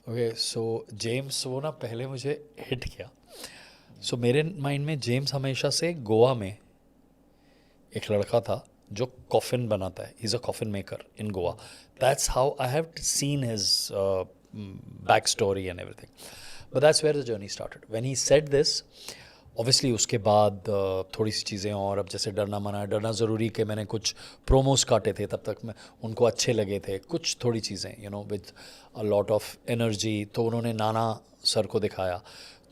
Okay, so James वो ना पहले मुझे हिट किया. So मेरे माइंड में जेम्स हमेशा से गोवा में एक लड़का था जो कॉफिन बनाता है. Is a coffin maker in Goa. That's how I have seen his back story and everything. But that's where the journey started. When he said this, obviously उसके बाद थोड़ी सी चीज़ें, और अब जैसे डरना ज़रूरी कि मैंने कुछ प्रोमोस काटे थे, तब तक मैं उनको अच्छे लगे थे कुछ थोड़ी चीज़ें, with a lot of energy. तो उन्होंने नाना सर को दिखाया.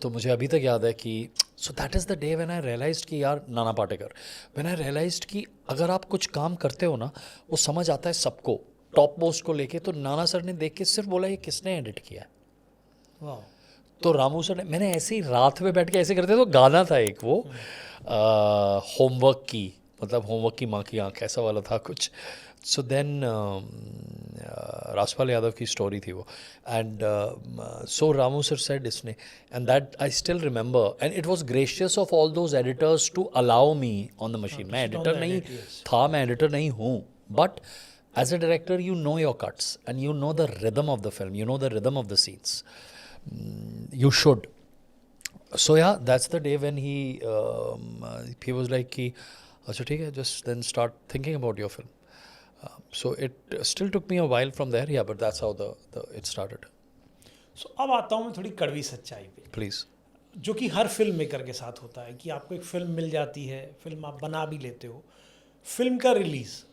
तो मुझे अभी तक याद है कि so that is the day when I realised कि यार Nana Patekar, when I realised कि अगर आप कुछ काम करते हो ना, वो समझ आता है सबको, टॉप मोस्ट को लेके. तो नाना सर ने देख के सिर्फ बोला ये किसने एडिट किया है. वाओ. तो रामू सर ने, मैंने ऐसे ही रात में बैठ के ऐसे करते, तो गाना था एक वो होमवर्क की, मतलब होमवर्क की माँ की आँख, ऐसा वाला था कुछ. सो देन राजपाल यादव की स्टोरी थी वो. And so Ramu sir said इसने, and that I still remember, and it was gracious of all those editors to allow me on the machine. मैं एडिटर नहीं था, मैं एडिटर नहीं हूँ, but as a director you know your cuts and you know the rhythm of the film, you know the rhythm of the scenes. You should. So yeah, that's the day when he was like कि अच्छा ठीक है, just then start thinking about your film. So it still took me a while from there, yeah, but that's how the it started. सो अब आता हूँ मैं थोड़ी कड़वी सच्चाई पे, Please. जो कि हर फिल्म मेकर के साथ होता है कि आपको एक फिल्म मिल जाती है, फिल्म आप बना भी लेते हो, फिल्म का रिलीज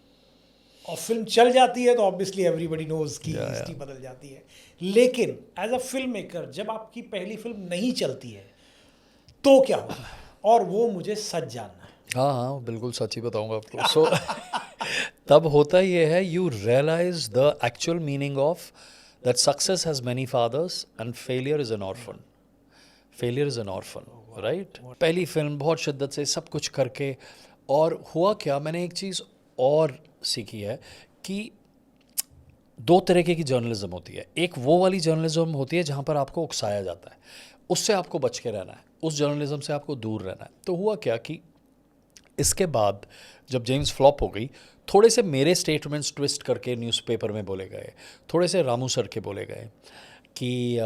और फिल्म चल जाती है तो ऑब्वियसली एवरीबॉडी नोज की हिस्ट्री बदल जाती है. लेकिन एज अ फिल्म मेकर जब आपकी पहली फिल्म नहीं चलती है तो क्या होता है, और वो मुझे सच जानना है. हाँ, बिल्कुल सच ही बताऊंगा आपको. सो तब होता ये है, you realise the actual meaning of that success has many fathers and failure is an orphan. Failure is an orphan, right. पहली फिल्म बहुत शिद्दत से सब कुछ करके, और हुआ क्या, मैंने एक चीज़ और सीखी है कि 2 तरीके की जर्नलिज्म होती है. एक वो वाली जर्नलिज्म होती है जहाँ पर आपको उकसाया जाता है, उससे आपको बच के रहना है, उस जर्नलिज्म से आपको दूर रहना है. तो हुआ क्या कि इसके बाद जब जेम्स फ्लॉप हो गई, थोड़े से मेरे स्टेटमेंट्स ट्विस्ट करके न्यूज़पेपर में बोले गए, थोड़े से रामू सर के बोले गए कि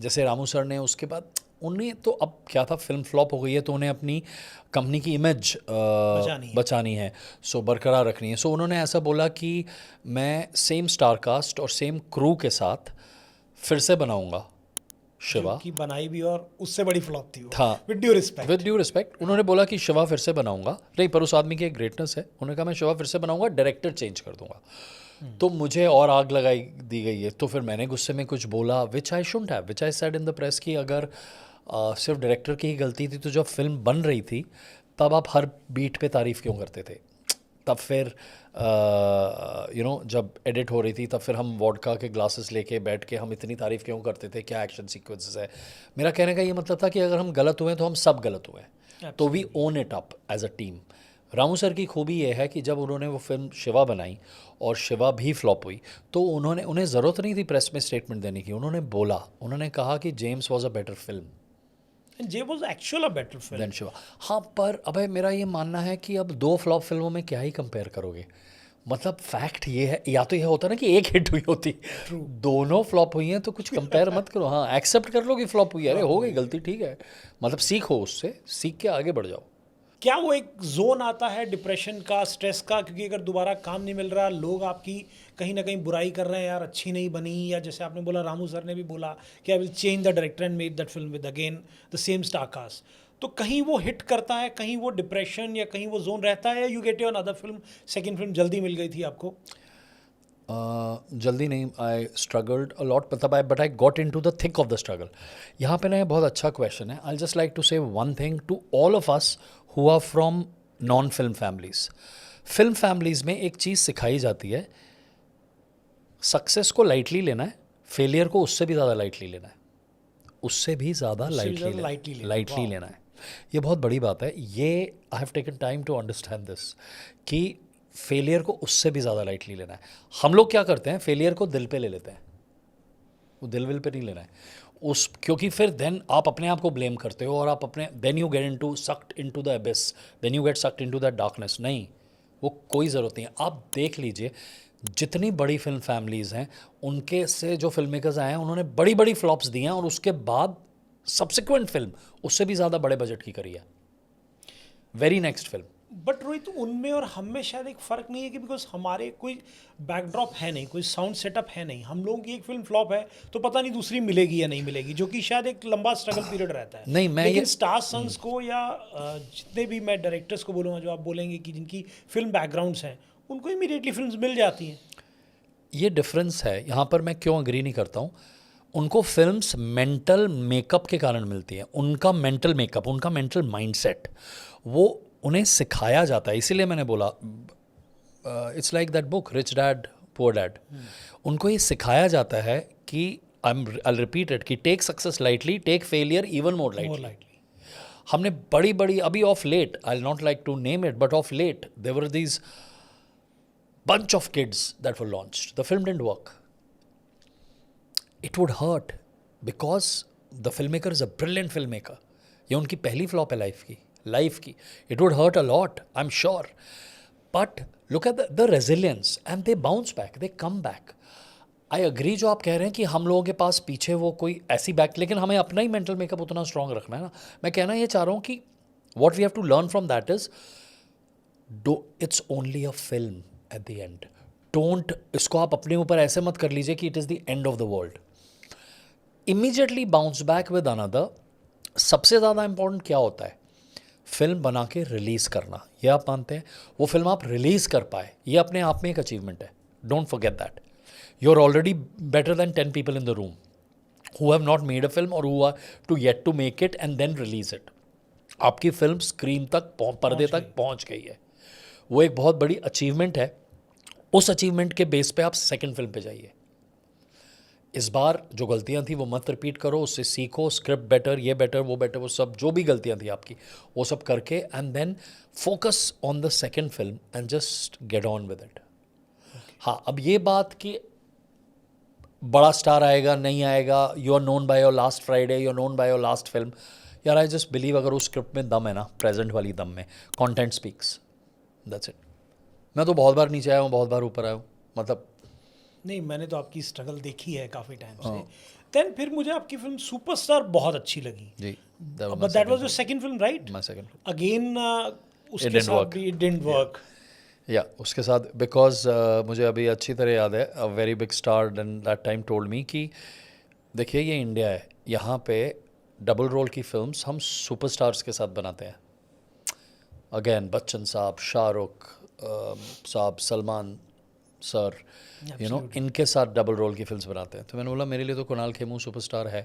जैसे रामू सर ने उसके बाद, उन्हें तो अब क्या था, फिल्म फ्लॉप हो गई है तो उन्हें अपनी कंपनी की इमेज बचानी है, सो बरकरार रखनी है. सो उन्होंने ऐसा बोला कि मैं सेम स्टार कास्ट और सेम क्रू के साथ फिर से बनाऊंगा शिवा. की बनाई भी और उससे बड़ी फ्लॉप थी वो. था. विद ड्यू रिस्पेक्ट उन्होंने बोला कि शिवा फिर से बनाऊंगा. नहीं, पर उस आदमी की एक ग्रेटनेस है, उन्होंने कहा मैं शिवा फिर से बनाऊंगा, डायरेक्टर चेंज कर दूंगा. तो मुझे और आग लगाई दी गई है. तो फिर मैंने गुस्से में कुछ बोला which I shouldn't have, which I said in the press कि अगर सिर्फ डायरेक्टर की ही गलती थी तो जब फिल्म बन रही थी तब आप हर बीट पे तारीफ़ क्यों करते थे. तब फिर जब एडिट हो रही थी तब फिर हम वोडका के ग्लासेस लेके बैठ के हम इतनी तारीफ़ क्यों करते थे, क्या एक्शन सीक्वेंसेस है. मेरा कहने का ये मतलब था कि अगर हम गलत हुए तो हम सब गलत हुए, तो we own it up as a team. Ramu sir की खूबी ये है कि जब उन्होंने वो फिल्म शिवा बनाई और शिवा भी फ्लॉप हुई, तो उन्हें ज़रूरत नहीं थी प्रेस में स्टेटमेंट देने की. उन्होंने कहा कि James was a better film James was actual a better film than Shiva. हाँ, पर अबे मेरा ये मानना है कि अब 2 फ्लॉप फिल्मों में क्या ही कंपेयर करोगे. मतलब फैक्ट ये है, या तो ये होता ना कि एक हिट हुई होती, दोनों फ्लॉप हुई हैं तो कुछ कंपेयर मत करो. हाँ, एक्सेप्ट कर लो कि फ्लॉप हुई है, अरे हो गई गलती, ठीक है, मतलब सीखो उससे, सीख के आगे बढ़ जाओ. क्या वो एक जोन आता है डिप्रेशन का, स्ट्रेस का, क्योंकि अगर दोबारा काम नहीं मिल रहा, लोग आपकी कहीं ना कहीं बुराई कर रहे हैं, यार अच्छी नहीं बनी, या जैसे आपने बोला रामू सर ने भी बोला कि I will change the director and make that film with again the same star cast, तो कहीं वो हिट करता है, कहीं वो डिप्रेशन या कहीं वो जोन रहता है, या you get your another film, second film जल्दी मिल गई थी आपको? जल्दी नहीं, आई स्ट्रगल्ड अ लॉट, मतलब I but I got into the thick of the struggle. यहाँ पे ना ये बहुत अच्छा क्वेश्चन है। I just like to say one thing to all of us who are from non film families. Film families में एक चीज़ सिखाई जाती है, सक्सेस को लाइटली लेना है, फेलियर को उससे भी ज़्यादा लाइटली लेना है, उससे भी ज़्यादा लाइटली लेना है। ये बहुत बड़ी बात है। ये I have taken time to understand this कि फेलियर को उससे भी ज़्यादा लाइटली लेना है। हम लोग क्या करते हैं, फेलियर को दिल पे ले लेते हैं, वो दिल विल पे नहीं लेना है उस, क्योंकि फिर देन आप अपने आप को ब्लेम करते हो और आप अपने then you get into sucked into the abyss, then you get sucked into that darkness. नहीं, वो कोई ज़रूरत नहीं है। आप देख लीजिए जितनी बड़ी फिल्म फैमिलीज़ हैं उनके से जो फिल्म मेकर्स आए हैं उन्होंने बड़ी बड़ी फ्लॉप्स दी हैं और उसके बाद सब्सिक्वेंट फिल्म उससे भी ज़्यादा बड़े बजट की करी है, very next film. But Rohit, उनमें और हम में शायद एक फ़र्क नहीं है कि बिकॉज हमारे कोई बैकड्रॉप है नहीं, कोई साउंड सेटअप है नहीं। हम लोगों की एक फिल्म फ्लॉप है तो पता नहीं दूसरी मिलेगी या नहीं मिलेगी, जो कि शायद एक लंबा स्ट्रगल पीरियड रहता है। नहीं, मैं लेकिन स्टार सन्स को या जितने भी मैं डायरेक्टर्स को बोलूँगा जो आप बोलेंगे कि जिनकी फिल्म बैकग्राउंड्स हैं, उनको इमीडिएटली फिल्म मिल जाती हैं। ये डिफरेंस है यहाँ पर। मैं क्यों अग्री नहीं करता हूँ, उनको फिल्म्स मेंटल मेकअप के कारण मिलती हैं। उनका मेंटल मेकअप, उनका मेंटल माइंडसेट, वो उन्हें सिखाया जाता है। इसीलिए मैंने बोला it's like that book rich dad poor dad. उनको ये सिखाया जाता है कि आई रिपीट इट कि take success lightly, take failure even more lightly. हमने बड़ी बड़ी अभी of late, I not like to name it, but of late there were these bunch of kids that were launched. The film didn't work. It would hurt because the filmmaker is a brilliant filmmaker. ये उनकी पहली फ्लॉप है लाइफ की। It would hurt a lot, I'm sure. But look at the resilience and they bounce back, they come back. I agree जो आप कह रहे हैं कि हम लोगों के पास पीछे वो कोई ऐसी बैक, लेकिन हमें अपना ही मेंटल मेकअप उतना स्ट्रांग रखना है ना। मैं कहना ये चाह रहा हूँ कि what we have to learn from that is it's only a film at the end. Don't, इसको आप अपने ऊपर ऐसे मत कर लीजिए कि it is the end of the world. Immediately bounce back with another. सबसे ज़्यादा इंपॉर्टेंट क्या होता है, फिल्म बना के रिलीज़ करना। ये आप मानते हैं, वो फिल्म आप रिलीज़ कर पाए, ये अपने आप में एक अचीवमेंट है। Don't forget that. You are already better than 10 people in the room who have not made a film or who are to yet to make it and then release it. आपकी फिल्म स्क्रीन तक, पर्दे तक पहुंच गई है, वो एक बहुत बड़ी अचीवमेंट है। उस अचीवमेंट के बेस पे आप सेकंड फिल्म पे जाइए। इस बार जो गलतियां थी वो मत रिपीट करो, उससे सीखो, स्क्रिप्ट बेटर, ये बेटर, वो बेटर, वो सब जो भी गलतियां थी आपकी वो सब करके and then focus on the second film and just get on with it. हाँ, अब ये बात कि बड़ा स्टार आएगा नहीं आएगा, you are known by your last Friday, you are known by your last film, यार आई जस्ट बिलीव अगर उस स्क्रिप्ट में दम है ना, प्रेजेंट वाली दम में, कंटेंट स्पीक्स, दैट्स इट। मैं तो बहुत बार नीचे आया हूँ, बहुत बार ऊपर आया हूँ, मतलब नहीं, मैंने तो आपकी स्ट्रगल देखी है काफ़ी टाइम से। देन फिर मुझे आपकी फिल्म सुपरस्टार बहुत अच्छी लगी जी। But that was your second film, right? My second again उसके साथ भी इट डिडंट वर्क। या उसके साथ बिकॉज मुझे अभी अच्छी तरह याद है, a very big star in that time told me कि देखिए ये इंडिया है, यहाँ पे डबल रोल की फिल्म्स हम सुपरस्टार्स के साथ बनाते हैं। अगेन बच्चन साहब, शाहरुख साहब, सलमान सर, यू नो, इनके साथ डबल रोल की फिल्म्स बनाते हैं। तो मैंने बोला मेरे लिए तो कुणाल खेमू सुपरस्टार है,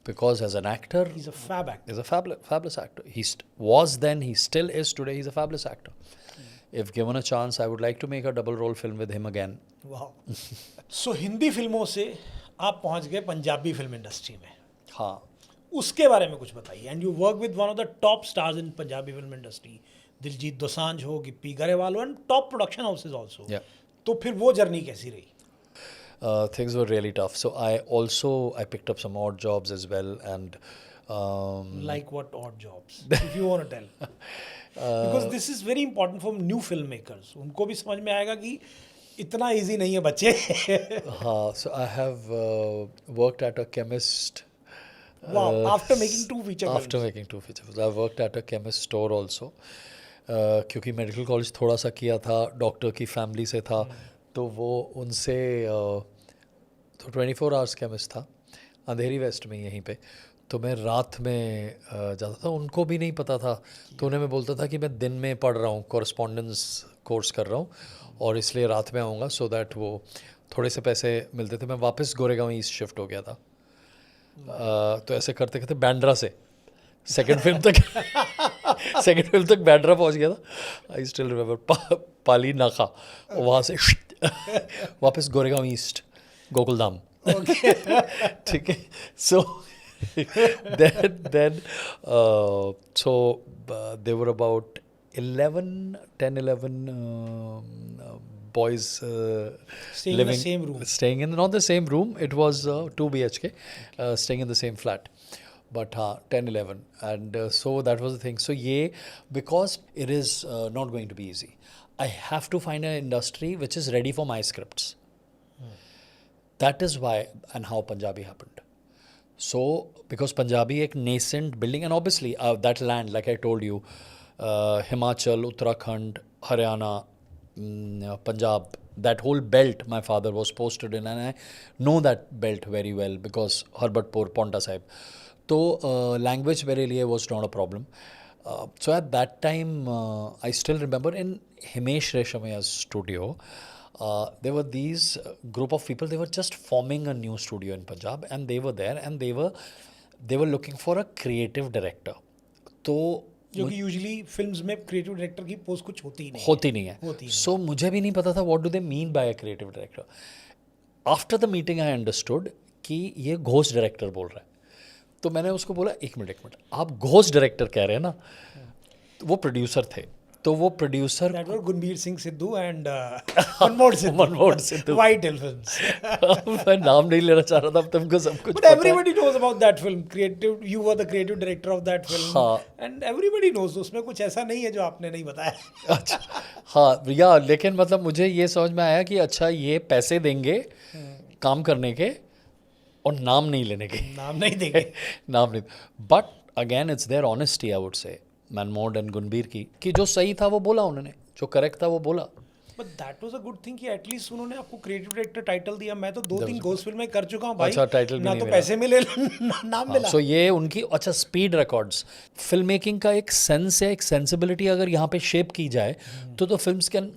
because as an actor He's a fab actor. is a fabulous actor. He was then, he still is today. He's a fabulous actor. If given a chance, I would like to make a double role film with him again. वाह। सो हिंदी फिल्मों से आप पहुंच गए पंजाबी फिल्म इंडस्ट्री में, हाँ, उसके बारे में कुछ बताइए। And you work with one of the top stars in Punjabi film industry, Diljit Dosanjh हो, Gippy Grewal and top production houses also. Yeah. तो फिर वो जर्नी कैसी रही? Things were really tough. So I picked up some odd jobs as well, and Like what odd jobs, if you want to tell? Because this is very important for new filmmakers. उनको भी समझ में आएगा कि इतना इजी नहीं है बच्चे। so I have worked at a chemist. Wow, after making two feature films. After making two feature films, I've worked at a chemist store also. क्योंकि मेडिकल कॉलेज थोड़ा सा किया था, डॉक्टर की फैमिली से था, तो वो उनसे तो 24 आवर्स केमिस्ट था, अंधेरी वेस्ट में यहीं पे। तो मैं रात में जाता था, उनको भी नहीं पता था, तो उन्हें मैं बोलता था कि मैं दिन में पढ़ रहा हूँ, कॉरस्पॉन्डेंस कोर्स कर रहा हूँ और इसलिए रात में आऊँगा, सो दैट वो थोड़े से पैसे मिलते थे। मैं वापस गोरेगांव ईस्ट शिफ्ट हो गया था। तो ऐसे करते करते बैंड्रा से सेकंड फिल्म तक सेकंड फिल्म तक बैंड्रा पहुंच गया था। आई स्टिल रिमेंबर पाली नाका, और वहाँ से वापस गोरेगांव ईस्ट, गोकुलधाम। ठीक है। सो then so there were about 11 boys Staying in the same room. staying in not the same room, it was 2 BHK, staying in the same flat, but 10 11, and so that was the thing. So yeah, because it is not going to be easy, I have to find an industry which is ready for my scripts. That is why and how Punjabi happened. So because Punjabi ek nascent building, and obviously that land, like I told you, Himachal, Uttarakhand, Haryana, Punjab, that whole belt my father was posted in, and I know that belt very well because Harbatpur, Paonta Sahib. So language मेरे लिए was not a problem. So at that time, I still remember in Himesh Reshamaiya's studio, there were these group of people. They were just forming a new studio in Punjab, and they were there, and they were looking for a creative director. तो जो कि यूजुअली फिल्म्स में क्रिएटिव डायरेक्टर की पोस्ट कुछ होती ही नहीं होती नहीं है। होती नहीं। सो मुझे भी नहीं पता था what do they mean by a creative director. After the meeting I understood कि ये घोस्ट डायरेक्टर बोल रहा है। तो मैंने उसको बोला एक मिनट, आप घोस्ट डायरेक्टर कह रहे हैं ना? तो वो प्रोड्यूसर थे, तो वो producer That was Gunbir Singh Sidhu and Manmohan Sidhu. White Hill Films. मैं नाम नहीं लेना चाह रहा था, अब तुमको सब कुछ But पता है। everybody knows about that film. Creative, you were the creative director of that film. हाँ। And everybody knows. उसमें कुछ ऐसा नहीं है जो आपने नहीं बताया। अच्छा, हाँ या, लेकिन मतलब मुझे ये समझ में आया कि अच्छा ये पैसे देंगे काम करने के और नाम नहीं लेने के। नाम नहीं देंगे। नाम नहीं, but again it's their honesty, I would say, Manmohan and गुनबीर की, कि जो सही था वो बोला उन्होंने, जो करेक्ट था वो बोला। But that was a good thing कि एटलीस्ट उन्होंने आपको क्रिएटिव डायरेक्टर टाइटल दिया। मैं तो 2-3 घोस्ट फिल्में कर चुका हूँ भाई। अच्छा, टाइटल भी ना नहीं तो मिला। पैसे मिले ना नाम मिला। सो ये उनकी, अच्छा, स्पीड रिकॉर्ड्स, फिल्म मेकिंग का एक सेंस है, एक सेंसिबिलिटी अगर यहाँ पे शेप की जाए तो films can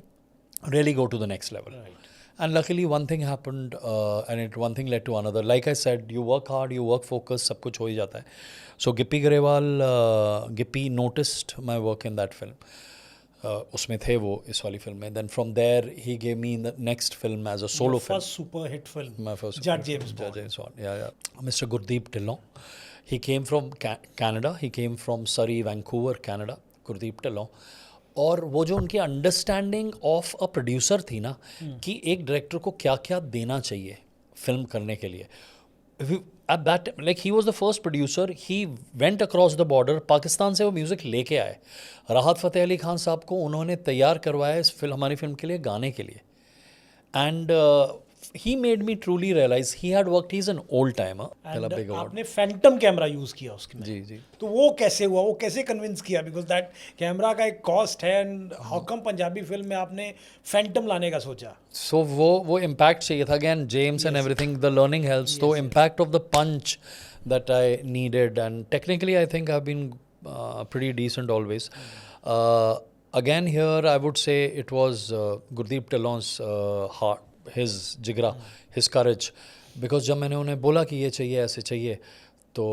really go to the next level. And luckily one thing happened, and one thing led to another. Like I said, you work hard, you work focused, सब कुछ हो ही जाता है. So Gippy Grewal, Gippy noticed my work in that film. उसमें थे वो इस वाली फिल्म में. Then from there he gave me the next film as a solo film. First super hit film. My first Judge James Bond. Judge James Bond. Yeah. Mr. Gurdeep Dillon. He came from Canada. He came from Surrey, Vancouver, Canada. Gurdeep Dillon. और वो जो उनकी अंडरस्टैंडिंग ऑफ अ प्रोड्यूसर थी ना, कि एक डायरेक्टर को क्या क्या देना चाहिए फिल्म करने के लिए. At that time, like he was the first producer, he went across the border. Pakistan से वो म्यूज़िक लेके आए. राहत फ़तेह अली खान साहब को उन्होंने तैयार करवाया इस फिल्म, हमारी फिल्म के लिए, गाने के लिए. And he made me truly realize he had worked. He's an old timer. And आपने फैंटम कैमरा यूज किया उसमें. जी. तो वो कैसे हुआ, वो कैसे कन्विंस किया? बिकॉज दैट कैमरा का एक कॉस्ट है, and how come Punjabi film में आपने फैंटम लाने का सोचा? So वो impact चाहिए था. Again, James and everything, the learning helps. So impact of the punch that I needed, and technically I think I've been pretty decent always. Again here I would say it was Gurdeep Dillon's heart, his जिगरा, his courage. Because जब मैंने उन्हें बोला कि ये चाहिए, ऐसे चाहिए, तो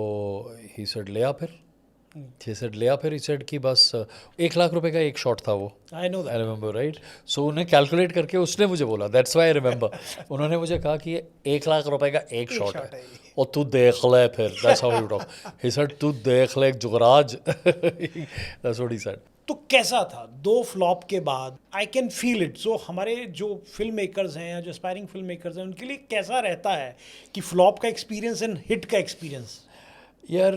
he said ले आ फिर. He said कि बस 1 लाख रुपए का एक शॉट था वो. I know that. I remember, right? So उन्हें कैलकुलेट करके उसने मुझे बोला, that's why I remember. उन्होंने मुझे कहा कि ये 1 लाख रुपए का एक शॉट है और तू देख ले फिर. That's how he talk. He said तू देख ले Jugraj. That's what he said. तो कैसा था 2 फ्लॉप के बाद? I can feel it. So हमारे जो फिल्म मेकर्स हैं या जो एस्पायरिंग फिल्म मेकर्स हैं, उनके लिए कैसा रहता है कि फ्लॉप का एक्सपीरियंस एंड हिट का एक्सपीरियंस? यार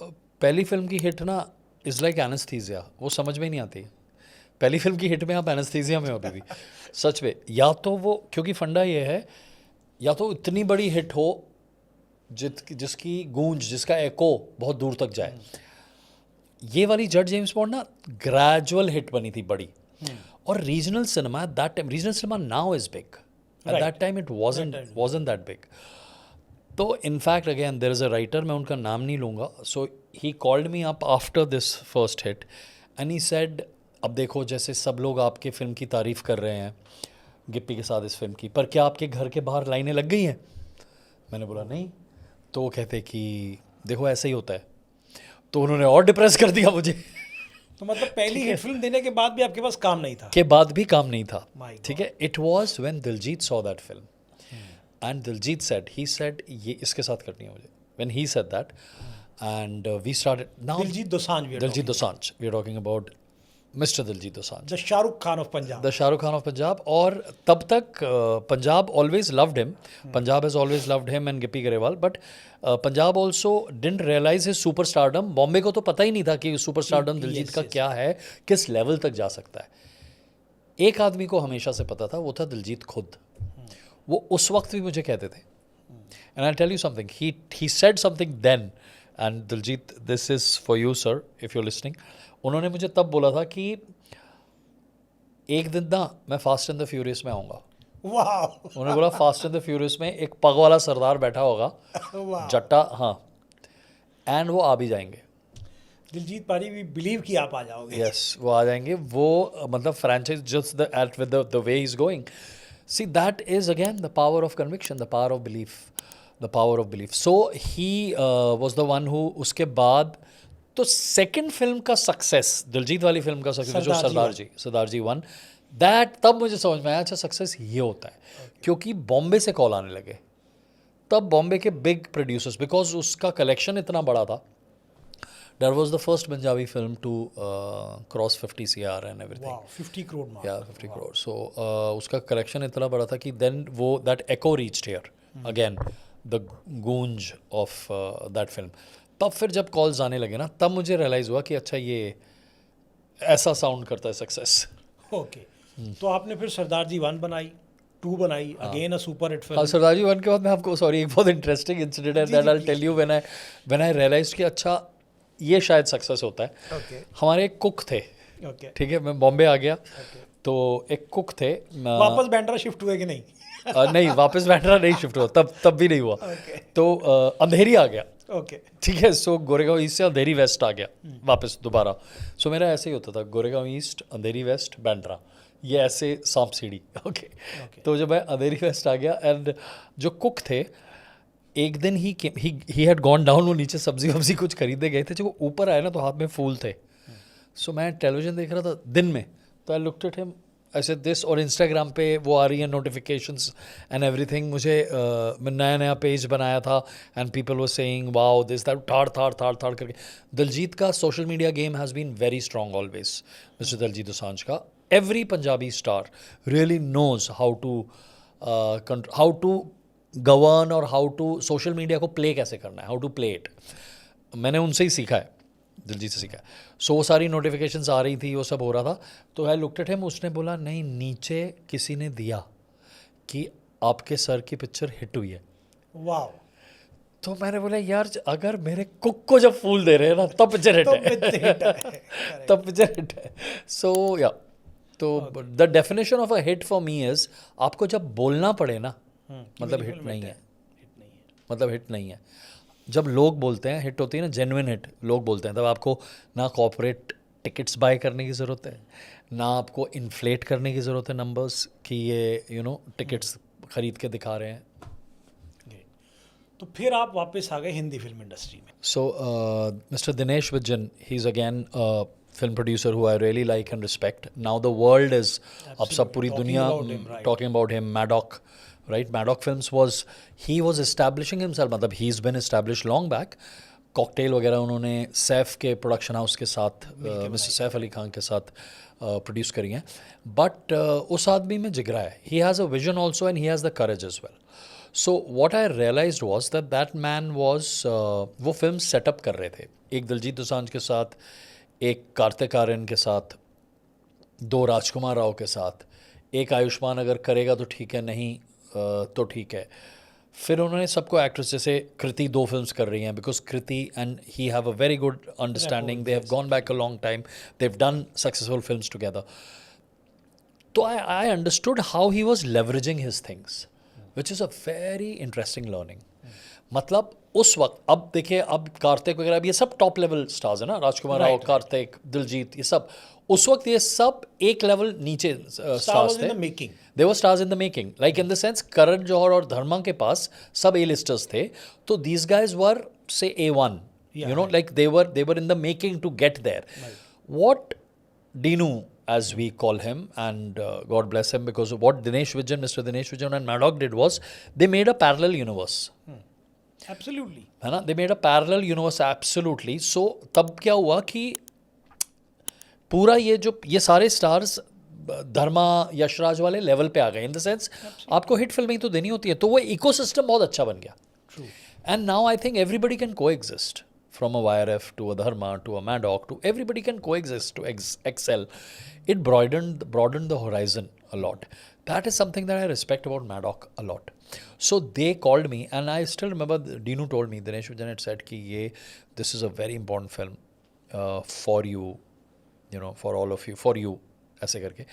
पहली फिल्म की हिट ना इज़ लाइक एनेस्थीसिया, वो समझ में ही नहीं आती. पहली फिल्म की हिट में आप एनेस्थीसिया में हो अभी भी. सच में. या तो वो, क्योंकि फंडा ये है, या तो इतनी बड़ी हिट हो जिसकी गूंज, जिसका एको बहुत दूर तक जाए. ये वाली जज जेम्स बॉन्ड ना ग्रेजुअल हिट बनी थी बड़ी. और regional cinema that time, regional cinema now is big, at that time it wasn't that big. तो in fact again there is a writer, मैं उनका नाम नहीं लूँगा, so he called me up after this first hit and he said, अब देखो जैसे सब लोग आपके फ़िल्म की तारीफ़ कर रहे हैं गिप्पी के साथ इस फिल्म की, पर क्या आपके घर के बाहर लाइनें लग गई हैं? मैंने बोला नहीं। तो वो कहते कि देखो ऐसा ही होता है। तो उन्होंने और डिप्रेस कर दिया मुझे तो मतलब पहली हिट फिल्म देने के बाद भी आपके पास काम नहीं था? के बाद भी काम नहीं था। My God. ठीक है, it was when Diljit saw that film and Diljit said, he said ये इसके साथ करनी है मुझे, when he said that and we started now. Diljit Dosanjh, Diljit Dosanjh, we are talking about mister Diljit Dosanjh, the Shahrukh Khan of Punjab. The Shahrukh Khan of Punjab. और तब तक Punjab always loved him, Punjab has always loved him and Gippy Grewal, but Punjab also didn't realise his super stardom. Bombay को तो पता ही नहीं था कि सुपर स्टारडम दिलजीत का क्या है, किस लेवल तक जा सकता है। एक आदमी को हमेशा से पता था, वो था दिलजीत खुद। वो उस वक्त भी मुझे कहते थे, and I tell you something, he said something then, and Diljit this is for you sir if you listening. उन्होंने मुझे तब बोला था कि एक दिन ना मैं फास्ट एंड द फ्यूरियस में आऊँगा। वाह। उन्होंने बोला फास्ट एंड द फ्यूरियस में एक पग वाला सरदार बैठा होगा, वाह। जट्टा, हाँ, एंड वो आ भी जाएंगे। दिलजीत पाजी, वी बिलीव कि आप आ जाओगे। यस, वो आ जाएंगे। वो मतलब franchise just the eight with the way is going, see that is again the power of conviction, the power of belief, the power of belief. So he was the one who, उसके बाद तो सेकंड फिल्म का सक्सेस, दिलजीत वाली फिल्म का सक्सेस जो सरदार जी वन, दैट तब मुझे समझ में आया अच्छा सक्सेस ये होता है। क्योंकि बॉम्बे से कॉल आने लगे, तब बॉम्बे के बिग प्रोड्यूसर्स, बिकॉज उसका कलेक्शन इतना बड़ा था, that was the first Punjabi film to cross 50 CR and everything. वाह, 50 करोड़ मार्क। या 50 करोड़। सो उसका कलेक्शन इतना बड़ा था कि देन वो that echo reached here again, the गूंज ऑफ दैट फिल्म। तब फिर जब कॉल्स आने लगे ना, तब मुझे रियलाइज़ हुआ कि अच्छा ये ऐसा साउंड करता है सक्सेस। ओके, तो आपने फिर सरदार जी 1 बनाई, 2 बनाई, अगेन अ सुपर हिट हाँ, फिल्म। सरदार जी वन के बाद मैं आपको, सॉरी, एक बहुत इंटरेस्टिंग इंसिडेंट है that I tell you, when I realised कि अच्छा ये शायद सक्सेस होता है। ओके। हमारे एक कुक थे, ओके। ठीक है, मैं बॉम्बे आ गया, तो एक कुक थे, वापस बैंड्रा शिफ्ट हुए कि नहीं? नहीं, वापस बैंड्रा नहीं शिफ्ट हुआ, तब भी नहीं हुआ। तो अंधेरी आ गया, ओके। ठीक है। सो गोरेगांव ईस्ट से अंधेरी वेस्ट आ गया वापस दोबारा। सो मेरा ऐसे ही होता था, गोरेगांव ईस्ट, अंधेरी वेस्ट, बैंड्रा, ये ऐसे सांप सीढ़ी। ओके। तो जब मैं अंधेरी वेस्ट आ गया, एंड जो कुक थे, एक दिन ही हैड गॉन डाउन, वो नीचे सब्जी वब्जी कुछ खरीदने गए थे, जब वो ऊपर आए ना तो हाथ में फूल थे। सो मैं टेलीविजन देख रहा था दिन में, तो आई लुक्ड एट हिम ऐसे दिस, और इंस्टाग्राम पे वो आ रही है नोटिफिकेशंस एंड एवरीथिंग। मुझे मैं नया पेज बनाया था and people were saying wow this that, थाड़ करके। दिलजीत का social media game has been very strong always, mister Diljit Dosanjh का। Every Punjabi star really knows how to govern और हाउ टू सोशल मीडिया को प्ले कैसे करना है, हाउ टू प्ले इट। मैंने उनसे ही सीखा है, दिलजीत से सीखा है। सो वो सारी नोटिफिकेशंस आ रही थी, वो सब हो रहा था, तो आई लुक्ड एट हिम, उसने बोला नहीं, नीचे किसी ने दिया कि आपके सर की पिक्चर हिट हुई है। वाह। तो मैंने बोला यार, अगर मेरे कुक को जब फूल दे रहे हैं ना, तब पिक्चर हिट है, तब पिक्चर हिट है। सो या, तो the definition of a hit for me is, आपको जब बोलना पड़े ना, मतलब हिट नहीं है, मतलब हिट नहीं है। जब लोग बोलते हैं हिट होती है ना, जेन्युइन हिट लोग बोलते हैं, तब आपको ना कॉर्पोरेट टिकट्स बाय करने की ज़रूरत है, ना आपको इन्फ्लेट करने की ज़रूरत है नंबर्स कि ये टिकट्स खरीद के दिखा रहे हैं। तो फिर आप वापस आ गए हिंदी फिल्म इंडस्ट्री में। So mister Dinesh Vijan, he is again film producer who I really like and respect. Now the world is, अब सब पूरी दुनिया talking about him, Maddock, right? Maddock Films he was establishing himself, मतलब he's been established long back. Cocktail वगैरह उन्होंने सैफ के प्रोडक्शन हाउस के साथ, मिस्टर सैफ अली खान के साथ प्रोड्यूस करी हैं। बट उस आदमी में जिगरा है, he has a vision also and he has the courage as well. So what I realised was that man was, वो फिल्म सेटअप कर रहे थे, एक दिलजीत दोसांझ के साथ, एक कार्तिक आर्यन के साथ, 2 राजकुमार राव के साथ, एक आयुष्मान अगर करेगा तो ठीक है, नहीं तो ठीक है। फिर उन्होंने सबको एक्ट्रेस, जैसे कृति 2 फिल्म्स कर रही हैं, because Kriti and he have a very good understanding, they have gone back a long time, they have done successful films together. तो I understood how he was leveraging his things, which is a very interesting learning. मतलब उस वक्त, अब देखिए, अब कार्तिक वगैरह, अब ये सब टॉप लेवल स्टार्स है ना, राजकुमार राव, कार्तिक, दिलजीत, ये सब उस वक्त ये सब एक लेवल नीचे Star स्टार्स was थे. in the making. They were stars in the making, like in the sense Karan Johar और धर्मा के पास सब ए लिस्टर्स थे. तो दीज गाइज वर से A1, Yeah, you know, right. like they were in the making to get there. What Dinu, as we call him, and God bless him, because what Mr. Dinesh Vijan and Maddock did was they made a parallel universe. Absolutely. है ना, they made a parallel universe absolutely. So तब क्या हुआ कि पूरा ये सारे स्टार्स धर्मा, यशराज वाले लेवल पे आ गए. इन द सेंस आपको हिट फिल्मिंग तो देनी होती है, तो वो इकोसिस्टम बहुत अच्छा बन गया. True. And now I think everybody can coexist, from a YRF to a Dharma to a Maddock to everybody can coexist to excel. It broadened the horizon a lot. That is something that I respect about Maddock a lot. So they called me, and I still remember Dinu told me, Dinesh Vijan had said कि this is a very important film for you, you know, for all of you, for you, ऐसे करके.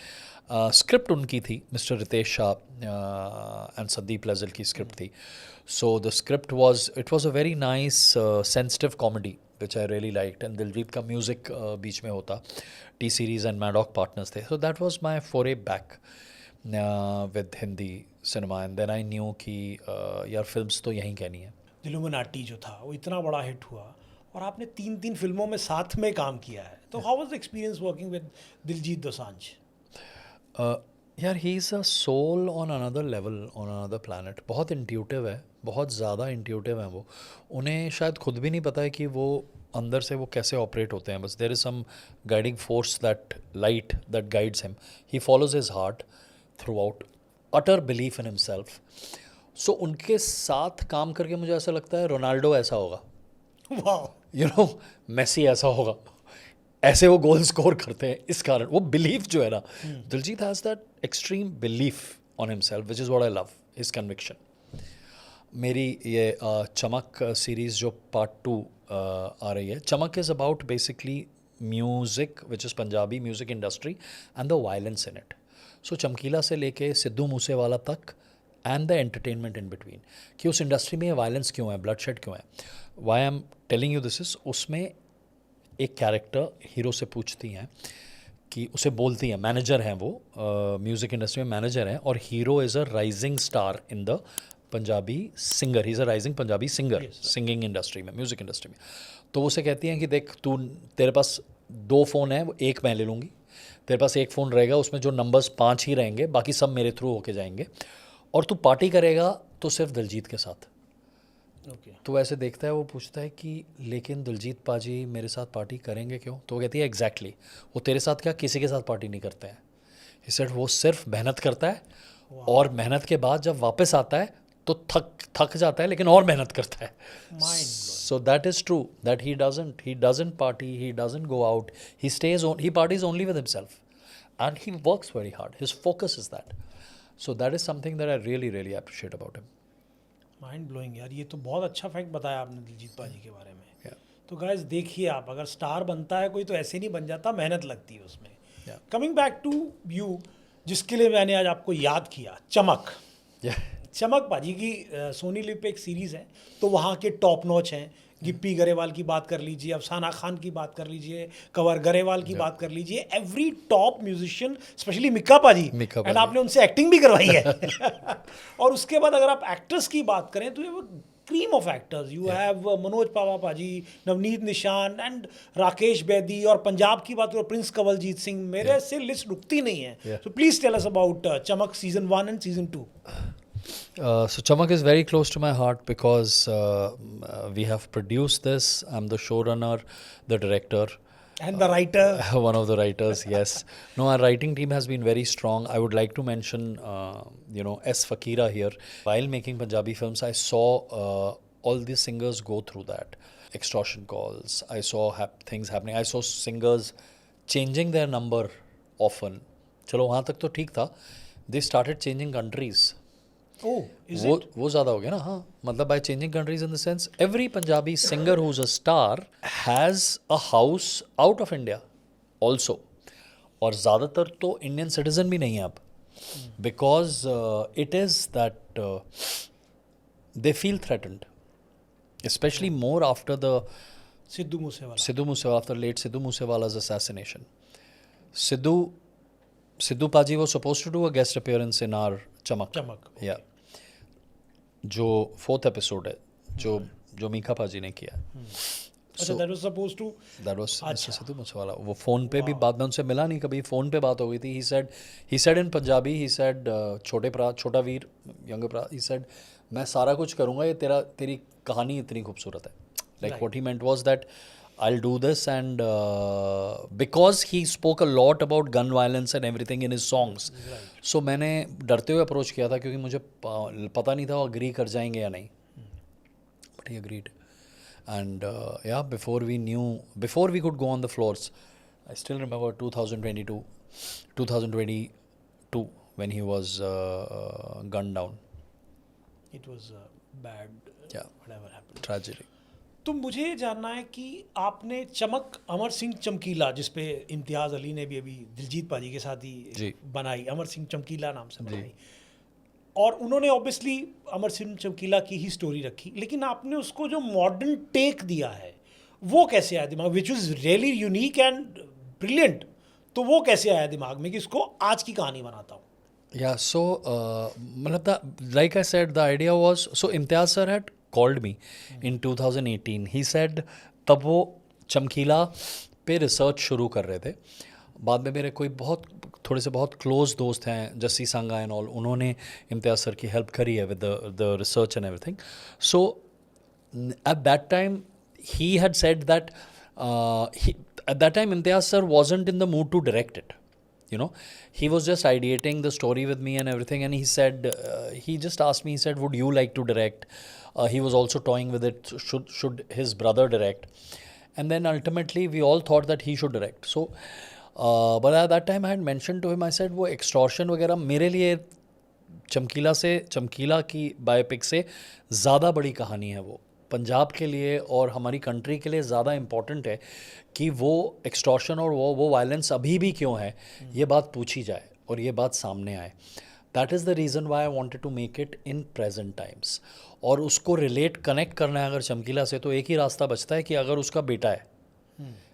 स्क्रिप्ट उनकी थी, मिस्टर रितेश शाह एंड संदीप लजल की स्क्रिप्ट थी. So the script it was a very nice sensitive comedy which I really liked, and Diljit का म्यूज़िक बीच में होता. T Series and Maddock partners थे. So that was my foray back with Hindi cinema, and then I knew कि यार फिल्म्स तो यहीं कहनी है. इल्यूमिनाटी जो था वो इतना बड़ा हिट हुआ और आपने 3 फिल्मों में साथ में काम किया है. तो how was the experience working with Diljit Dosanjh? यार he is a soul on another level, on another planet. बहुत इंट्यूटिव है, बहुत ज़्यादा इंट्यूटिव है वो. उन्हें शायद खुद भी नहीं पता है कि वो अंदर से वो कैसे ऑपरेट होते हैं. बस there is some guiding force, that light that guides him. He follows his heart throughout, utter belief in himself. So उनके साथ काम करके मुझे ऐसा लगता है रोनाल्डो ऐसा होगा, वाह. यू नो, मेसी ऐसा होगा. ऐसे वो गोल स्कोर करते हैं इस कारण. वो बिलीफ जो है ना, Diljit has that extreme belief on himself, which is what I love, his conviction. मेरी ये चमक सीरीज़ जो पार्ट 2 आ रही है, Chamak is about basically music which is Punjabi music industry and the violence in it. So Chamkila से लेके सिद्धू मूसेवाला तक and the entertainment in between, कि उस इंडस्ट्री में ये वायलेंस क्यों है, ब्लड शेड क्यों है. Why I am telling you this is, उसमें एक कैरेक्टर हीरो से पूछती हैं कि उसे बोलती हैं, मैनेजर हैं वो, म्यूज़िक इंडस्ट्री में मैनेजर हैं, और hero is a rising star in the Punjabi singer, he is a rising Punjabi singer, singing industry में, म्यूज़िक इंडस्ट्री में. तो उसे कहती हैं कि देख, तेरे पास 2 फ़ोन है, वो एक मैं ले लूँगी, तेरे पास एक फ़ोन रहेगा, उसमें जो नंबर्स 5 ही रहेंगे, बाकी सब मेरे थ्रू होके जाएंगे, और तू पार्टी करेगा तो सिर्फ दिलजीत के साथ. ओके. तो ऐसे देखता है, वो पूछता है कि लेकिन दिलजीत पाजी मेरे साथ पार्टी करेंगे क्यों? तो वो कहती है एग्जैक्टली, वो तेरे साथ क्या किसी के साथ पार्टी नहीं करते हैं. इसे वो सिर्फ मेहनत करता है, और मेहनत के बाद जब वापस आता है तो थक जाता है, लेकिन और मेहनत करता है. सो that is true that he doesn't party, he doesn't go out, he parties only with himself, and he works very hard. His focus is that. So that is something that I really really appreciate about him. Mind blowing यार, ये तो बहुत अच्छा फैक्ट बताया आपने दिलजीत पाजी के बारे में. Yeah. तो गाइस देखिए, आप अगर स्टार बनता है कोई तो ऐसे नहीं बन जाता, मेहनत लगती है उसमें. Yeah. Coming back to you, जिसके लिए मैंने आज आपको याद किया, चमक. Yeah. चमक पाजी की सोनी लिव पे एक सीरीज़ है, तो वहाँ के टॉप नॉच हैं. गिप्पी गरेवाल की बात कर लीजिए, अफसाना खान की बात कर लीजिए, कंवर गरेवाल की बात कर लीजिए, every top musician, specially Mika पाजी, एंड आपने उनसे एक्टिंग भी करवाई है. और उसके बाद अगर आप एक्टर्स की बात करें तो ये cream of actors. You have Manoj Pahwa paaji, Navneet निशान एंड राकेश बेदी, और पंजाब की बात करो प्रिंस कंवलजीत सिंह. मेरे से लिस्ट रुकती नहीं है. So please tell us about Chamak season 1 and season 2. So Chamak is very close to my heart because we have produced this. I'm the showrunner, the director, and the writer. One of the writers. Yes. No, our writing team has been very strong. I would like to mention, S. Fakira here. While making Punjabi films, I saw all these singers go through that. Extortion calls. I saw things happening. I saw singers changing their number often. चलो वहाँ तक तो ठीक था. They started changing countries. वो ज़्यादा हो गया ना. हाँ, मतलब by changing countries in the sense every Punjabi singer who is a star has a house out of India also. और ज़्यादातर तो इंडियन सिटीजन भी नहीं है अब, because it is that they feel threatened. especially more after the Sidhu Moosewala. Sidhu Moosewala, after late Sidhu Moosewala's assassination. Sidhu Paji was supposed to do a guest appearance in our Chamak. चमक. Yeah. जो 4th episode है, जो मीका पाजी ने किया. अच्छा, that was supposed to. That was Mr. Sidhu Moosewala. वो फोन पे भी बात, मैं उनसे मिला नहीं कभी, फोन पे बात हो गई थी. He said in Punjabi, he said छोटा वीर, younger भरा, he said मैं सारा कुछ करूँगा, ये तेरी कहानी इतनी खूबसूरत है. Like what he meant was that I'll do this, and because he spoke a lot about gun violence and everything in his songs, so मैंने डरते हुए अप्रोच किया था क्योंकि मुझे पता नहीं था वो अग्री कर जाएंगे या नहीं. But he agreed. And yeah, before we could go on the floors, I still remember 2022 when he was gunned down. It was bad. Yeah. Whatever happened. Tragedy. तो मुझे ये जानना है कि आपने चमक अमर सिंह चमकीला, जिसपे इम्तियाज़ अली ने भी अभी दिलजीत पाजी के साथ ही बनाई, अमर सिंह चमकीला नाम से बनाई, और उन्होंने ऑब्वियसली अमर सिंह चमकीला की ही स्टोरी रखी, लेकिन आपने उसको जो मॉडर्न टेक दिया है वो कैसे आया दिमाग, which is really unique and brilliant. तो वो कैसे आया दिमाग में कि इसको आज की कहानी बनाता हूँ? Yeah, so like I said, the idea was, so Imtiaz sir had called me in 2018. He said तब वो चमकीला पे रिसर्च शुरू कर रहे थे. बाद में मेरे कोई थोड़े से बहुत क्लोज दोस्त हैं, जस्सी सांगा एंड ऑल, उन्होंने इम्तियाज़ सर की हेल्प करी है with the research and everything. So eight that time he had said that at that time Imtiaz sir wasn't in the mood to direct it. You know, he was just ideating the story with me and everything, and he said, he just asked me, he said, would you like to direct? He was also toying with it, should his brother direct? And then ultimately we all thought that he should direct. So, but at that time I had mentioned to him, I said, वो extortion वगैरह मेरे लिए चमकीला की बायोपिक से ज़्यादा बड़ी कहानी है. वो पंजाब के लिए और हमारी कंट्री के लिए ज़्यादा इम्पॉर्टेंट है कि वो एक्सटॉर्शन और वो वायलेंस अभी भी क्यों है, ये बात पूछी जाए और ये बात सामने आए. That is the reason why I wanted to make it in present times. और उसको रिलेट कनेक्ट करना है अगर चमकीला से, तो एक ही रास्ता बचता है कि अगर उसका बेटा है,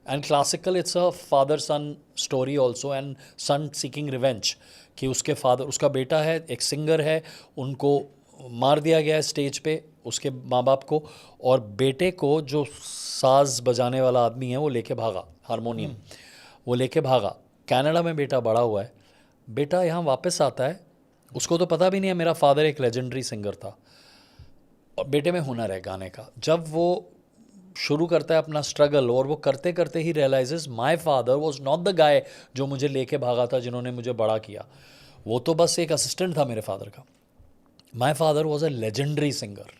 and classical it's a father son story also, and son seeking revenge, कि उसके फादर, उसका बेटा है, एक सिंगर है, उनको मार दिया गया है स्टेज पे, उसके माँ बाप को, और बेटे को जो साज बजाने वाला आदमी है वो लेके भागा, हारमोनियम वो लेके भागा. कनाडा में बेटा बड़ा हुआ है, बेटा यहाँ वापस आता है, उसको तो पता भी नहीं है मेरा फादर एक लेजेंडरी सिंगर था, और बेटे में हुनर है गाने का. जब वो शुरू करता है अपना स्ट्रगल, और वो करते करते ही realises my father was not the guy जो मुझे लेके भागा था, जिन्होंने मुझे बड़ा किया, वो तो बस एक असिस्टेंट था मेरे फादर का. My father was a legendary singer,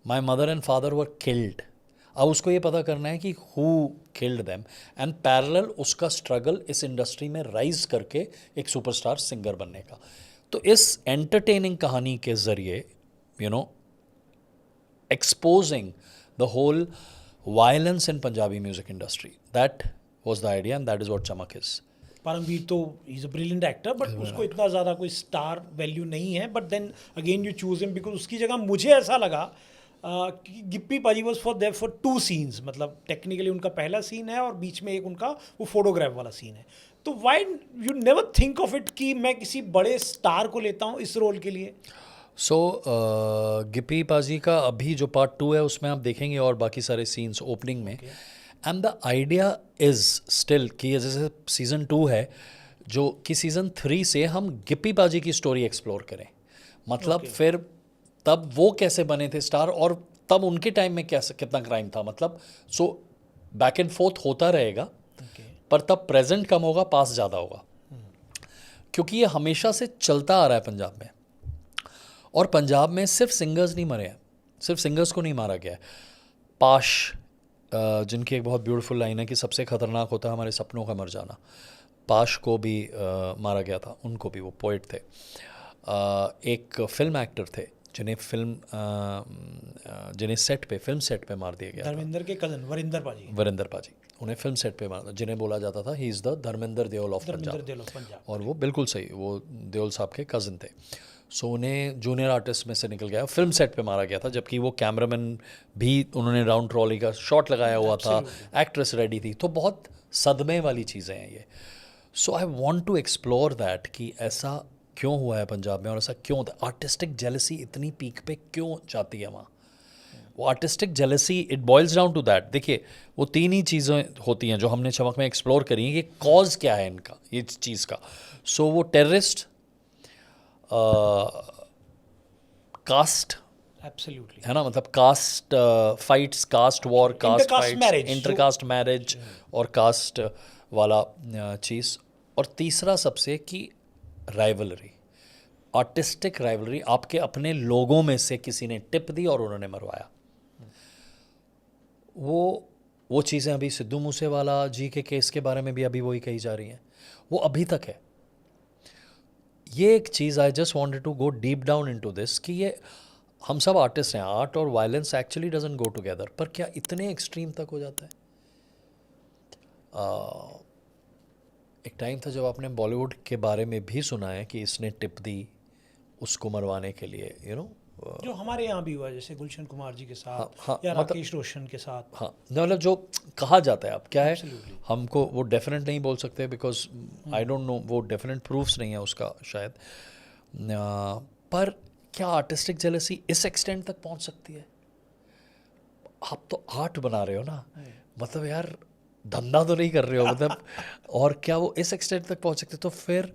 my mother and father were killed. अब उसको ये पता करना है कि who killed them, and parallel उसका स्ट्रगल इस इंडस्ट्री में राइज करके एक सुपरस्टार सिंगर बनने का. तो इस एंटरटेनिंग कहानी के ज़रिए, you know, exposing the whole violence in Punjabi music industry, that was the idea, and that is what Chamak is. Paramvir तो is a brilliant actor, but उसको इतना ज़्यादा कोई स्टार वैल्यू नहीं है, but then again you choose him because उसकी जगह मुझे ऐसा लगा कि Gippy paaji was for 2 scenes. मतलब टेक्निकली उनका पहला सीन है और बीच में एक उनका वो फोटोग्राफ वाला सीन है. तो why you never think of it कि मैं किसी बड़े स्टार को लेता हूँ इस रोल के लिए? सो गिप्पी पाजी का अभी जो पार्ट 2 है उसमें आप देखेंगे, और बाकी सारे सीन्स ओपनिंग में. And the idea is still कि जैसे सीज़न 2 है, जो कि सीज़न 3 से हम गिप्पी पाजी की स्टोरी एक्सप्लोर करें. मतलब फिर तब वो कैसे बने थे स्टार, और तब उनके टाइम में कैसे कितना क्राइम था. मतलब सो बैक एंड फोर्थ होता रहेगा, पर तब प्रेजेंट कम होगा, पास ज़्यादा होगा, क्योंकि ये हमेशा से चलता आ रहा है पंजाब में. और पंजाब में सिर्फ सिंगर्स नहीं मरे हैं, सिर्फ सिंगर्स को नहीं मारा गया है. पाश, जिनकी एक बहुत ब्यूटीफुल लाइन है कि सबसे ख़तरनाक होता है हमारे सपनों का मर जाना, पाश को भी मारा गया था, उनको भी, वो पोइट थे. एक फिल्म एक्टर थे जिन्हें फिल्म सेट पे मार दिया गया. धर्मेंद्र के कजन वरिंदर पाजी, उन्हें फिल्म सेट पे मारा, जिन्हें बोला जाता था ही is the Dharmendra Deol of Punjab. और वो बिल्कुल सही, वो देओल साहब के कज़न थे. सो उन्हें जूनियर आर्टिस्ट में से निकल गया, फिल्म सेट पे मारा गया था, जबकि वो कैमरामैन भी उन्होंने राउंड ट्रॉली का शॉट लगाया हुआ था, एक्ट्रेस रेडी थी। तो बहुत सदमे वाली चीज़ें हैं ये। So I want to explore that कि ऐसा क्यों हुआ है पंजाब में और ऐसा क्यों होता है, आर्टिस्टिक जेलसी इतनी पीक पे क्यों जाती है वहाँ। वो artistic jealousy, it boils down to that. देखिए वो तीन ही चीज़ें होती हैं जो हमने चमक में एक्सप्लोर करी हैं कि कॉज क्या है इनका, ये चीज़ का। सो वो टेररिस्ट, कास्ट, एब्सोल्युटली, है ना, मतलब caste fights, caste war, caste Intercaste fights, marriage, intercaste marriage और कास्ट वाला चीज़। और तीसरा सबसे कि राइवलरी, आर्टिस्टिक राइवलरी, आपके अपने लोगों में से किसी ने टिप दी और उन्होंने मरवाया। वो चीज़ें अभी सिद्धू मूसेवाला जी के केस के बारे में भी अभी वही कही जा रही हैं, वो अभी तक है। ये एक चीज़ I just wanted to go deep down into this कि ये हम सब आर्टिस्ट हैं, आर्ट और violence actually doesn't go together, पर क्या इतने एक्सट्रीम तक हो जाता है? एक टाइम था जब आपने बॉलीवुड के बारे में भी सुना है कि इसने टिप दी उसको मरवाने के लिए, यू नो। जो हमारे यहाँ भी हुआ, जैसे गुलशन कुमार जी के साथ हाँ, या मतलब राकेश रोशन के साथ। हाँ, मतलब जो कहा जाता है, अब क्या है, Absolutely. हमको वो डेफिनेट नहीं बोल सकते बिकॉज आई डोंट नो, वो डेफिनेट प्रूफ्स नहीं है उसका शायद। पर क्या आर्टिस्टिक जेलसी इस एक्सटेंट तक पहुंच सकती है? आप तो आर्ट बना रहे हो ना, मतलब यार धंधा तो नहीं कर रहे हो, मतलब और क्या वो इस एक्सटेंट तक पहुंच सकते? तो फिर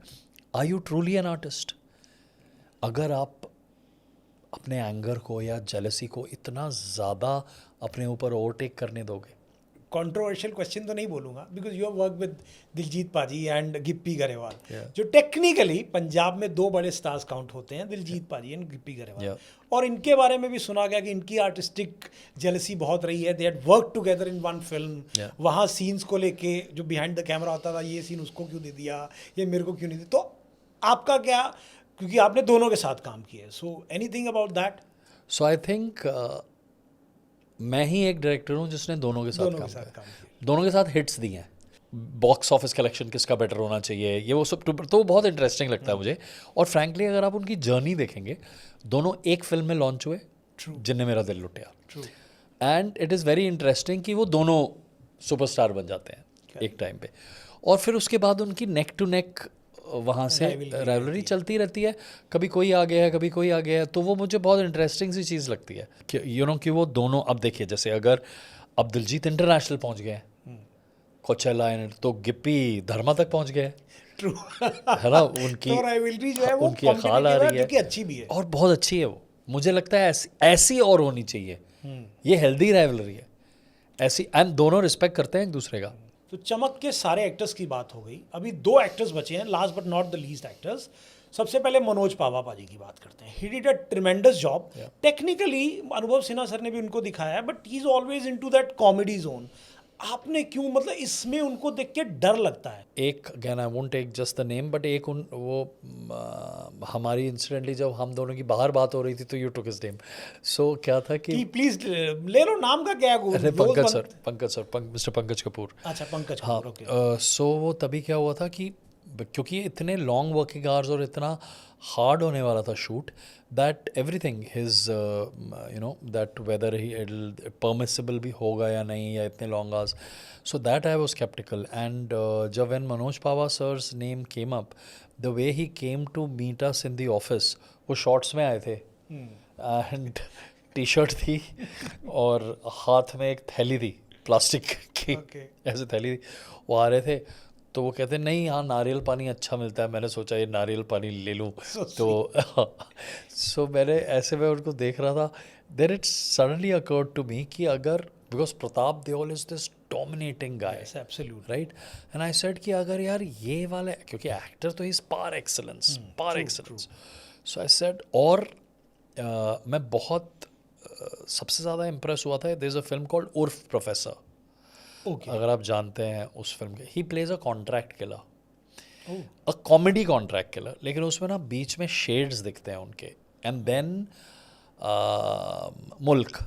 are you truly an artist? अगर आप अपने एंगर को या जेलसी को इतना ज़्यादा अपने ऊपर ओवरटेक करने दोगे। कंट्रोवर्शियल क्वेश्चन तो नहीं बोलूंगा, because you have work with Diljit पाजी एंड गिप्पी गरेवाल, Yeah. जो टेक्निकली पंजाब में दो बड़े स्टार्स काउंट होते हैं, दिलजीत पाजी एंड गिप्पी गरेवाल। Yeah. और इनके बारे में भी सुना गया कि इनकी आर्टिस्टिक जेलसी बहुत रही है। They had work together in one film. Yeah. वहाँ सीन्स को लेके जो बिहाइंड द कैमरा होता था, ये सीन उसको क्यों दे दिया, ये मेरे को क्यों नहीं दिया। तो आपका क्या, क्योंकि आपने दोनों के साथ काम किया है, so anything about that? So I think मैं ही एक डायरेक्टर हूँ जिसने दोनों के साथ दोनों काम के साथ किया, काम किया। दोनों के साथ हिट्स दिए हैं। बॉक्स ऑफिस कलेक्शन किसका बेटर होना चाहिए, ये वो सब, तो बहुत इंटरेस्टिंग लगता है मुझे। और फ्रैंकली अगर आप उनकी जर्नी देखेंगे, दोनों एक फिल्म में लॉन्च हुए, जिनने मेरा दिल लुटिया। True. And it is very interesting कि वो दोनों सुपरस्टार बन जाते हैं एक टाइम पे, और फिर उसके बाद उनकी नेक टू नेक वहाँ से राइवलरी चलती रहती है। कभी कोई आ गया है, कभी कोई आ गया है, तो वो मुझे बहुत इंटरेस्टिंग सी चीज़ लगती है कि यू नो कि वो दोनों, अब देखिए जैसे अगर अब दिलजीत इंटरनेशनल पहुँच गए, कोचेला, तो गिप्पी धर्मा तक पहुँच गए, ट्रू। है ना, उनकी तो राइवलरी जो है वो उनकी अखाल आ competitive है, रही जो कि है अच्छी भी है। और बहुत अच्छी है। वो मुझे लगता है ऐसी और होनी चाहिए। ये हेल्दी राइवलरी है ऐसी, एंड दोनों रिस्पेक्ट करते हैं एक दूसरे का। तो चमक के सारे एक्टर्स की बात हो गई, अभी दो एक्टर्स बचे हैं, last but not the least actors. सबसे पहले मनोज पावा पाजी की बात करते हैं। He did a tremendous job. Technically अनुभव सिन्हा सर ने भी उनको दिखाया है, but he is always into that comedy zone. आपने क्यों, मतलब इसमें उनको देख के डर लगता है? एक, again I won't take just the name, but एक हमारी इंसिडेंटली जब हम दोनों की बाहर बात हो रही थी तो यू टुक हिज नेम। सो क्या था कि प्लीज ले लो, नाम का क्या है? अरे पंकज सर, मिस्टर पंकज कपूर। अच्छा, पंकज हाँ, कपूर, ओके। सो वो तभी क्या हुआ था कि क्योंकि इतने लॉन्ग वर्किंग आवर्स और इतना हार्ड होने वाला था shoot, that everything his you know that weather he permissible भी होगा या नहीं, या इतने long hours, so that I was sceptical. And जब when Manoj Pahwa sir's name came up, the way he came to meet us in the office, वो शॉर्ट्स में आए थे एंड टी शर्ट थी और हाथ में एक थैली थी प्लास्टिक की, Okay. ऐसे थैली थी, वो आ रहे थे। तो वो कहते नहीं, यहाँ नारियल पानी अच्छा मिलता है। मैंने सोचा ये नारियल पानी ले लूँ। तो सो मैंने ऐसे में उनको देख रहा था, then it suddenly occurred to me कि अगर, because Pratap Deol is this dominating guy, Yes, absolutely. Right, and I said कि अगर यार ये वाले, क्योंकि एक्टर तो is par excellence, par excellence, so I said, और मैं बहुत सबसे ज़्यादा इम्प्रेस हुआ था, there is a film called Urf professor, Okay. अगर आप जानते हैं उस फिल्म के। He plays a contract killer, Oh. A comedy contract killer, लेकिन उसमें ना बीच में शेड्स दिखते हैं उनके। एंड देन मुल्क,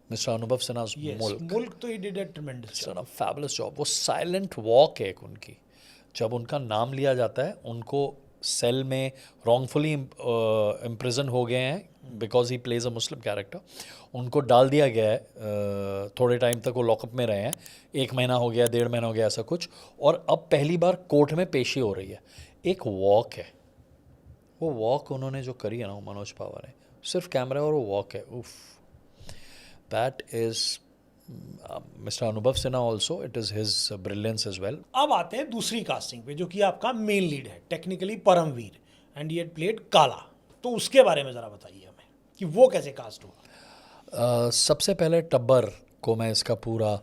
मिस्टर अनुभव सिन्हा's Yes, मुल्क, मुल्क तो he did a tremendous job. Fabulous job. वो साइलेंट वॉक है एक उनकी, जब उनका नाम लिया जाता है उनको सेल में रॉन्गफुली इम्प्रिजन हो गए हैं because he plays a Muslim character, उनको डाल दिया गया है, थोड़े टाइम तक वो लॉकअप में रहे हैं, 1 महीना हो गया, 1.5 महीना हो गया, ऐसा कुछ, और अब पहली बार कोर्ट में पेशी हो रही है। एक वॉक है, वो वॉक उन्होंने जो करी है ना, वो मनोज पावर है, सिर्फ कैमरा और वो वॉक है, उफ, that is mister Anubhav Sinha also, it is his brilliance as well. अब आते हैं दूसरी कास्टिंग पे, जो कि आपका मेन लीड है technically Paramvir, and he had played Kala. तो उसके बारे में ज़रा बताइए हमें कि वो कैसे कास्ट हुआ। सबसे पहले टब्बर को मैं इसका पूरा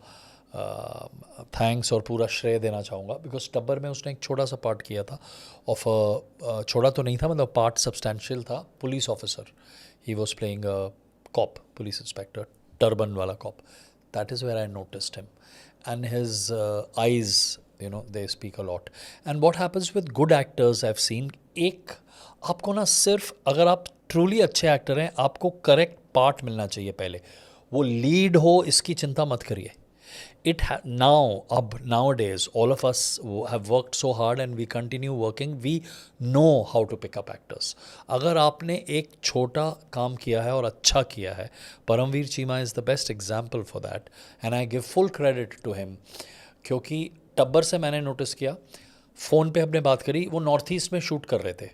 थैंक्स और पूरा श्रेय देना चाहूँगा, बिकॉज टब्बर में उसने एक छोटा सा पार्ट किया था ऑफ छोटा तो नहीं था, मतलब पार्ट सब्सटैंशियल था, police officer, he was playing cop, police inspector, turban वाला cop, that is where I noticed him, and his eyes, you know, they speak a lot. And what happens with good actors I've seen, एक आपको ना, सिर्फ अगर आप ट्रूली अच्छे एक्टर हैं, आपको करेक्ट पार्ट मिलना चाहिए पहले, वो लीड हो इसकी चिंता मत करिए। अब nowadays all of us have worked so hard and we continue working, we know how to pick up actors. अगर आपने एक छोटा काम किया है और अच्छा किया है, Paramvir Cheema is the best example for that, and I give full credit to him, क्योंकि टब्बर से मैंने नोटिस किया, फ़ोन पे हमने बात करी, वो नॉर्थ ईस्ट में शूट कर रहे थे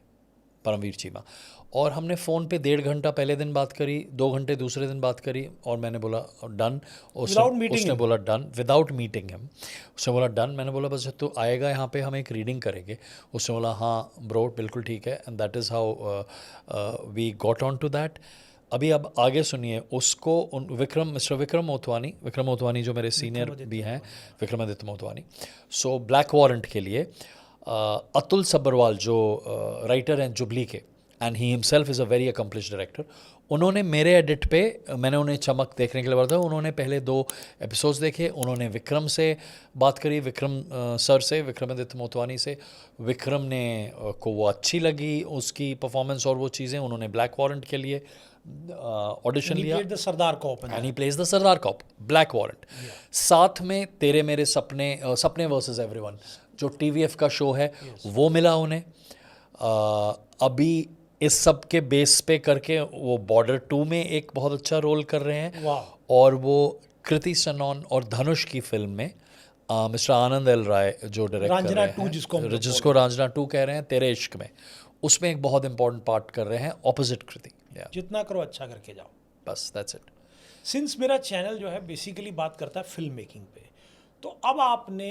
परमवीर चीमा, और हमने फ़ोन पे 1.5 घंटा पहले दिन बात करी, 2 घंटे दूसरे दिन बात करी, और मैंने बोला डन, उसने बोला डन, विदाउट मीटिंग हिम, उसने बोला डन, मैंने बोला बस तू आएगा यहाँ पे, हम एक रीडिंग करेंगे, उसने बोला हाँ ब्रो बिल्कुल ठीक है, and that is how we got on to that. अभी अब आगे सुनिए उसको, मिस्टर विक्रम मोतवानी जो मेरे सीनियर भी हैं, Vikramaditya Motwani, so black warrant के लिए अतुल सब्बरवाल जो राइटर हैं जुबली के, and he himself is a very accomplish director, उन्होंने मेरे एडिट पे, मैंने उन्हें चमक देखने के लिए बोला था, उन्होंने पहले 2 एपिसोड्स देखे, उन्होंने विक्रम से बात करी, विक्रम सर से, विक्रमादित्य मोतवानी से, विक्रम ने को वो अच्छी लगी उसकी परफॉर्मेंस और वो चीज़ें, उन्होंने ब्लैक वारंट के लिए ऑडिशन लिया, and he plays the sardar cop, black warrant. साथ में तेरे मेरे सपने वर्सेस एवरीवन जो TVF का शो है, वो मिला उन्हें। अभी इस सब के बेस पे करके वो बॉर्डर 2 में एक बहुत अच्छा रोल कर रहे हैं, और वो कृति सनोन और धनुष की फिल्म में मिस्टर आनंद एल राय जो डायरेक्ट कर रहे हैं, जिसको रांझना 2 कह रहे हैं, तेरे इश्क में, उसमें एक बहुत इंपॉर्टेंट पार्ट कर रहे हैं ऑपोजिट कृति। जितना करो अच्छा करके जाओ, बस दैट्स इट। सिंस मेरा चैनल जो है बेसिकली बात करता है फिल्म मेकिंग पे, तो अब आपने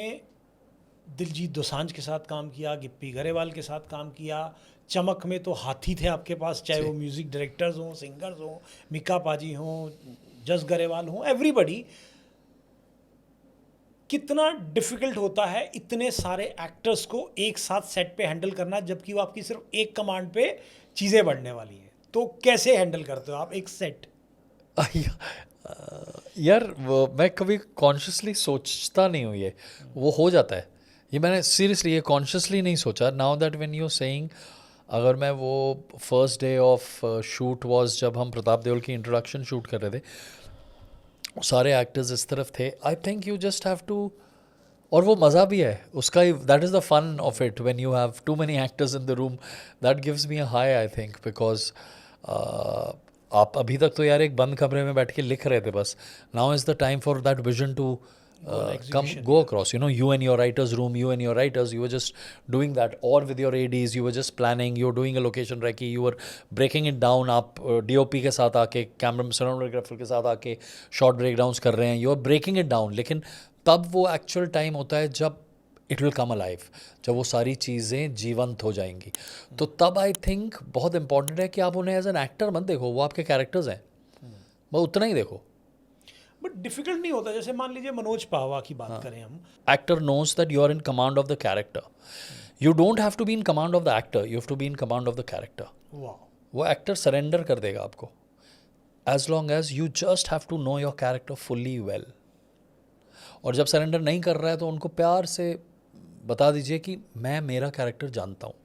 दिलजीत दोसांझ के साथ काम किया, गिप्पी गरेवाल के साथ काम किया, चमक में तो हाथी थे आपके पास, चाहे वो म्यूज़िक डायरेक्टर्स हों, सिंगर्स हों, मिका पाजी हों, जस गरेवाल हों, एवरीबडी। कितना डिफ़िकल्ट होता है इतने सारे एक्टर्स को एक साथ सेट पे हैंडल करना, जबकि वो आपकी सिर्फ एक कमांड पे चीज़ें बढ़ने वाली हैं, तो कैसे हैंडल करते हो आप एक सेट? यार मैं कभी कॉन्शियसली सोचता नहीं हूँ, ये वो हो जाता है, ये मैंने सीरियसली ये कॉन्शियसली नहीं सोचा। Now that when you saying, अगर मैं वो first day of shoot was जब हम प्रताप देओल की इंट्रोडक्शन शूट कर रहे थे, सारे एक्टर्स इस तरफ थे, I think you just have to, और वो मज़ा भी है उसका, that is the fun of it, when you have too many actors in the room, that gives me a high, I think, because आप अभी तक तो यार एक बंद कमरे में बैठ के लिख रहे थे बस, now is the time for that vision to go across, you know, you and your writer's room, you and your writers, you were just doing that, or with your ADs you were just planning, you were doing a location recce, you were breaking it down, आप DOP के साथ आके, कैमरा सिनेमेटोग्राफर के साथ आके शॉर्ट ब्रेकडाउंस कर रहे हैं, you are breaking it down, लेकिन तब वो एक्चुअल टाइम होता है जब इट विल कम अलाइव, जब वो सारी चीज़ें जीवंत हो जाएंगी, तो तब आई थिंक बहुत इंपॉर्टेंट है कि आप उन्हें एज एन एक्टर मत देखो, वो आपके कैरेक्टर्स हैं, बस उतना ही देखो। बट डिफिकल्ट नहीं होता, जैसे मान लीजिए मनोज पावा की बात करें हम, actor knows that you are in command of the character, you don't have to be in command of the actor, you have to be in command of the character. वो एक्टर सरेंडर कर देगा आपको, as long as you just have to know your character fully well, और जब सरेंडर नहीं कर रहा है तो उनको प्यार से बता दीजिए कि मैं मेरा कैरेक्टर जानता हूँ।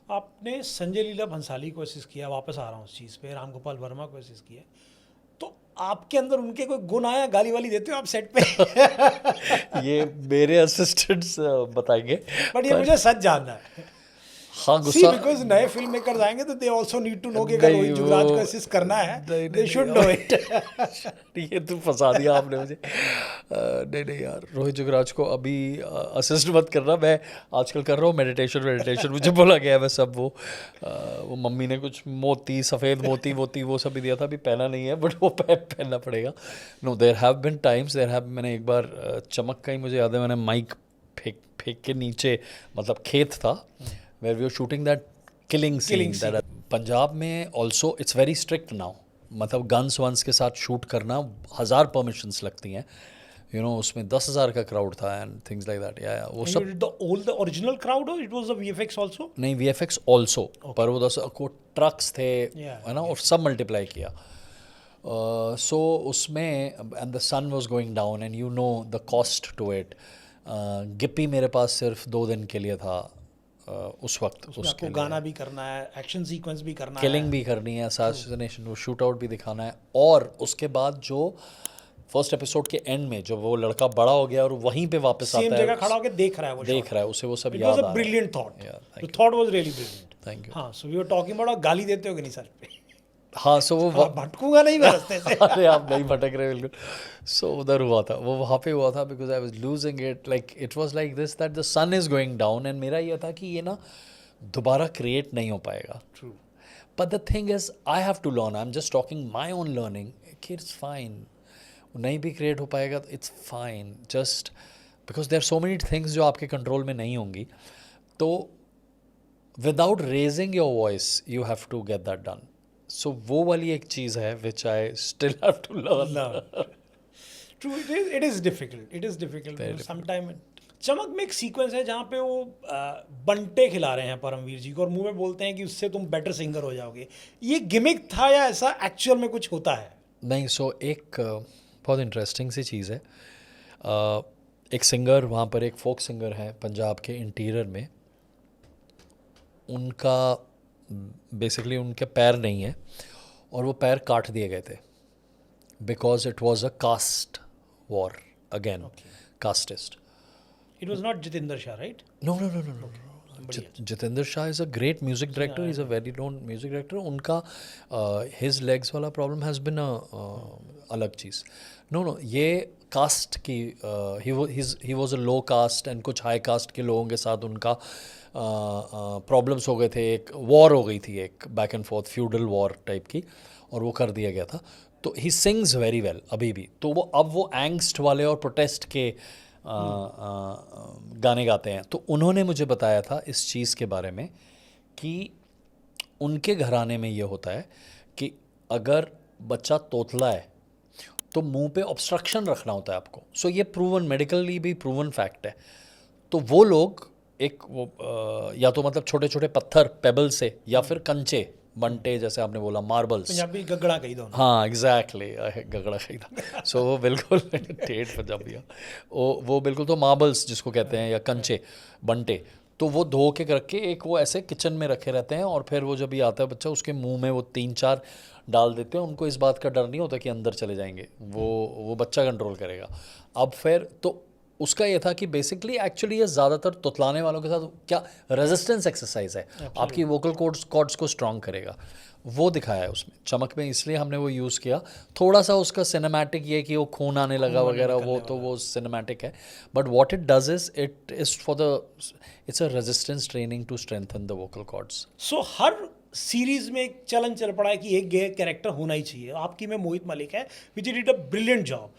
आपने संजय लीला भंसाली को असिस्ट किया, वापस आ रहा हूँ उस चीज़ पे, राम गोपाल वर्मा को असिस्ट किया, तो आपके अंदर उनके कोई गुण आया, गाली वाली देते हो आप सेट पे? ये मेरे असिस्टेंट्स बताएंगे, बट ये मुझे सच जानना है। हाँ सी गुस्सा बिकॉज नए फिल्म मेकर्स आएंगे तो they also need to know कि अगर नहीं, रोहित जुगराज को वो असिस्ट करना है नहीं दे नहीं शुड नो इट। नहीं ये तो फंसा दिया आपने मुझे। नहीं नहीं यार, रोहित जुगराज को अभी असिस्ट मत करना। मैं आजकल कर रहा हूँ मेडिटेशन मुझे बोला गया है। मैं सब वो मम्मी ने कुछ मोती, सफ़ेद मोती वोती वो सब भी दिया था, अभी पहना नहीं है, बट वो पहनना पड़ेगा। No, there have been times, मैंने एक बार चमक का ही मुझे याद है, मैंने माइक फेंक फेंक के नीचे, मतलब खेत था where we were shooting that killing Killing scene that Punjab में also it's very strict now. मतलब गन्स वंस के साथ शूट करना 1000 परमिशंस लगती हैं, उसमें 10,000 का क्राउड था एंड थिंग्स लाइक दैट। या वो And you सब did the original crowd or it was the VFX also? नहीं, VFX ऑल्सो, पर वो 10 को ट्रक्स थे, Yeah, है ना, और सब मल्टीप्लाई किया। सो उसमें and the sun was going down and the cost to it. Gippy मेरे पास सिर्फ 2 दिन के लिए था उस वक्त, उसमें उसके आपको गाना भी करना है, एक्शन सीक्वेंस भी करना किलिंग है। भी करनी है, असैसिनेशन, वो शूट आउट भी दिखाना है। और उसके बाद जो फर्स्ट एपिसोड के एंड में जो वो लड़का बड़ा हो गया और वहीं पे वापस सेम आता जगह है, खड़ा होकर देख रहा है वो देख रहा है उसे, वो सब इट याद वाज आ अ रहा है। Brilliant thought, Yeah, the thought was really brilliant. Thank you. हाँ, so we were talking about गाली देते हो कि नहीं सर पे? हाँ, सो वो हाँ, भटकूंगा नहीं मैं रास्ते से। अरे आप नहीं भटक रहे बिल्कुल। सो उधर हुआ था वो, वहाँ पे हुआ था, because I was losing it, like it was like this that the sun is going down, and मेरा ये था कि ये ना दोबारा क्रिएट नहीं हो पाएगा। True. But the thing is, I have to learn. I'm just talking my own learning. It's fine. नहीं भी क्रिएट हो पाएगा तो it's fine, just because there so many things जो आपके कंट्रोल में नहीं होंगी। तो without raising your voice you have to get that done. So वो वाली एक चीज़ है which I still have to learn. True, it is difficult, it is difficult sometime. Chamak में एक सीक्वेंस है जहाँ पे वो बंटे खिला रहे हैं परमवीर जी को और मुंह में बोलते हैं कि उससे तुम बेटर सिंगर हो जाओगे। ये गिमिक था या ऐसा एक्चुअल में कुछ होता है? नहीं, सो एक बहुत इंटरेस्टिंग सी चीज़ है। एक सिंगर वहाँ पर, एक फोक सिंगर है पंजाब के इंटीरियर में, उनका बेसिकली उनके पैर नहीं है और वो पैर काट दिए गए थे because it was a caste war again, casteist. It was not Jitendra Shah, right? No, no, no, no, no. Jitendra Shah is a great music director. He's a very known music director. उनका his legs वाला problem has been a अलग चीज़। No, no, ये कास्ट की he was a low caste and कुछ high caste के लोगों के साथ उनका प्रॉब्लम्स हो गए थे, एक वॉर हो गई थी, एक back and fourth feudal war type की, और वो कर दिया गया था। तो ही सिंग्स वेरी वेल अभी भी। तो वो अब वो एंगस्ट वाले और प्रोटेस्ट के गाने गाते हैं। तो उन्होंने मुझे बताया था इस चीज़ के बारे में कि उनके घराने में ये होता है कि अगर बच्चा तोतला है तो मुंह पे ऑब्स्ट्रक्शन रखना होता है आपको। सो ये प्रूवन, मेडिकली भी प्रूवन फैक्ट है। तो वो लोग या तो मतलब छोटे छोटे पत्थर, पेबल से, या फिर कंचे, बंटे जैसे आपने बोला, मार्बल्स, पंजाबी गगड़ा कही दोनों। हाँ एग्जैक्टली, गगड़ा खरीदा। सो वो बिल्कुल ठेठ पंजाबी है वो बिल्कुल, तो मार्बल्स जिसको कहते हैं या कंचे, बंटे, तो वो धो के रख के एक वो ऐसे किचन में रखे रहते हैं, और फिर वो जब भी आता है बच्चा उसके मुंह में वो 3-4 डाल देते हैं। उनको इस बात का डर नहीं होता कि अंदर चले जाएंगे, वो बच्चा कंट्रोल करेगा। अब फिर तो उसका ये था कि बेसिकली एक्चुअली ये ज़्यादातर तुतलाने वालों के साथ क्या रेजिस्टेंस एक्सरसाइज है, आपकी वोकल कॉर्ड्स को स्ट्रॉन्ग करेगा। वो दिखाया है उसमें चमक में, इसलिए हमने वो यूज़ किया। थोड़ा सा उसका सिनेमैटिक ये कि वो खून आने लगा वगैरह, वो सिनेमैटिक है, but what it does is it is it's a resistance training to strengthen the vocal cords. So हर सीरीज में एक चलन चल पड़ा है कि एक गे कैरेक्टर होना ही चाहिए। आपकी में मोहित मलिक है which did a brilliant job.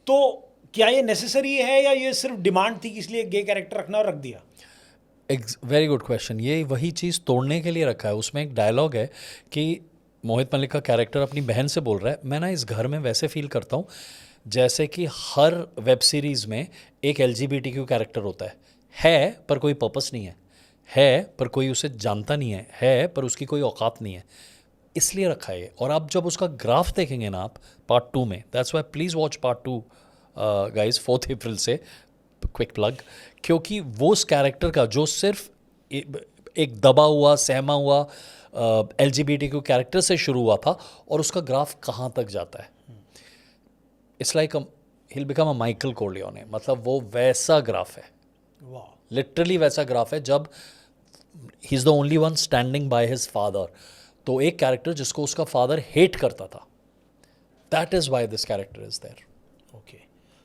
तो क्या ये नेसेसरी है या ये सिर्फ डिमांड थी कि इसलिए गे कैरेक्टर रखना और रख दिया? Very good question. ये वही चीज़ तोड़ने के लिए रखा है। उसमें एक डायलॉग है कि मोहित मलिक का कैरेक्टर अपनी बहन से बोल रहा है, मैं ना इस घर में वैसे फील करता हूँ जैसे कि हर वेब सीरीज़ में एक LGBTQ कैरेक्टर होता है पर कोई पर्पस नहीं है पर कोई उसे जानता नहीं है पर उसकी कोई औकात नहीं है, इसलिए रखा है। और आप जब उसका ग्राफ देखेंगे ना आप पार्ट 2 में, that's why please watch part 2 guys, 4 अप्रैल से, क्विक प्लग, क्योंकि वो उस कैरेक्टर का जो सिर्फ एक दबा हुआ, सहमा हुआ LGBTQ कैरेक्टर से शुरू हुआ था और उसका ग्राफ कहाँ तक जाता है। It's like he'll become a Michael Corleone, मतलब वो वैसा ग्राफ है, वाह, लिटरली वैसा ग्राफ है। जब he is the only one standing by his father. तो एक कैरेक्टर जिसको उसका फादर हेट करता था, that is why this character is there. Okay,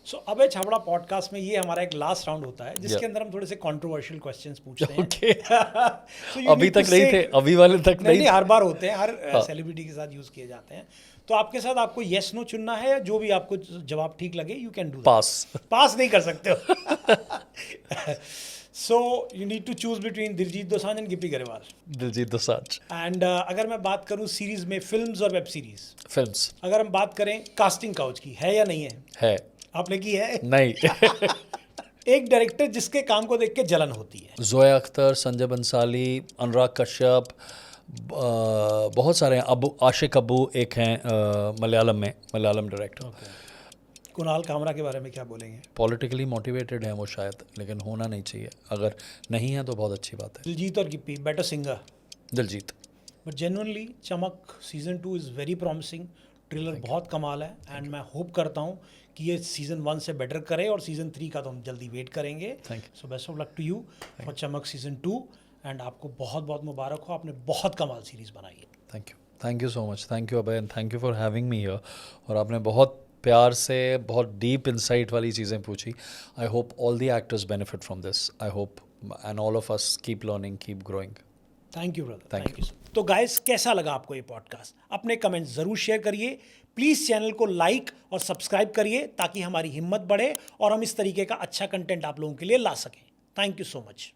so Abhay Chhabra podcast में ये हमारा एक लास्ट राउंड होता है जिसके Yeah. अंदर हम थोड़े से कंट्रोवर्शियल क्वेश्चंस पूछते हैं. ओके. So you अभी need to तक नहीं say- थे, अभी वाले तक नहीं नहीं. हर बार होते हैं, हर हाँ. सेलिब्रिटी के साथ यूज किए जाते हैं. तो आपके साथ आपको येस नो चुनना है या जो भी आपको जवाब ठीक लगे you can do pass. Pass नहीं कर सकते हो. So you need to choose between Diljit Dosanjh and Gippy Grewal. Diljit Dosanjh. And अगर मैं बात करूं सीरीज में, फिल्म्स और वेब सीरीज, फिल्म्स. अगर हम बात करें कास्टिंग काउच की, है या नहीं है? है. आपने की है? नहीं. एक डायरेक्टर जिसके काम को देख के जलन होती है. जोया अख्तर, संजय बंसाली, अनुराग कश्यप, बहुत सारे हैं. आशिक अबू एक हैं मलयालम में, मलयालम डायरेक्टर. कुणाल कामरा के बारे में क्या बोलेंगे? पॉलिटिकली मोटिवेटेड हैं वो शायद, लेकिन होना नहीं चाहिए. अगर नहीं है तो बहुत अच्छी बात है. दिलजीत और Gippy better singer. Diljit. But genuinely Chamak season 2 is very promising. Trailer बहुत कमाल है एंड मैं होप करता हूँ कि ये सीजन 1 से बेटर करे और सीजन 3 का तो हम जल्दी वेट करेंगे. Thank you. So best of luck to you for Chamak season 2 and आपको बहुत बहुत मुबारक हो, आपने बहुत कमाल सीरीज बनाई है. Thank you so much. Thank you Abhay, and thank you for having me here. और आपने बहुत प्यार से बहुत डीप इंसाइट वाली चीज़ें पूछी. I hope all the actors benefit from this. I hope and all of us keep learning, keep growing. Thank you brother. Thank thank you. तो गाइस, कैसा लगा आपको ये पॉडकास्ट? अपने कमेंट्स ज़रूर शेयर करिए. प्लीज़ चैनल को लाइक और सब्सक्राइब करिए ताकि हमारी हिम्मत बढ़े और हम इस तरीके का अच्छा कंटेंट आप लोगों के लिए ला सकें. Thank you so much.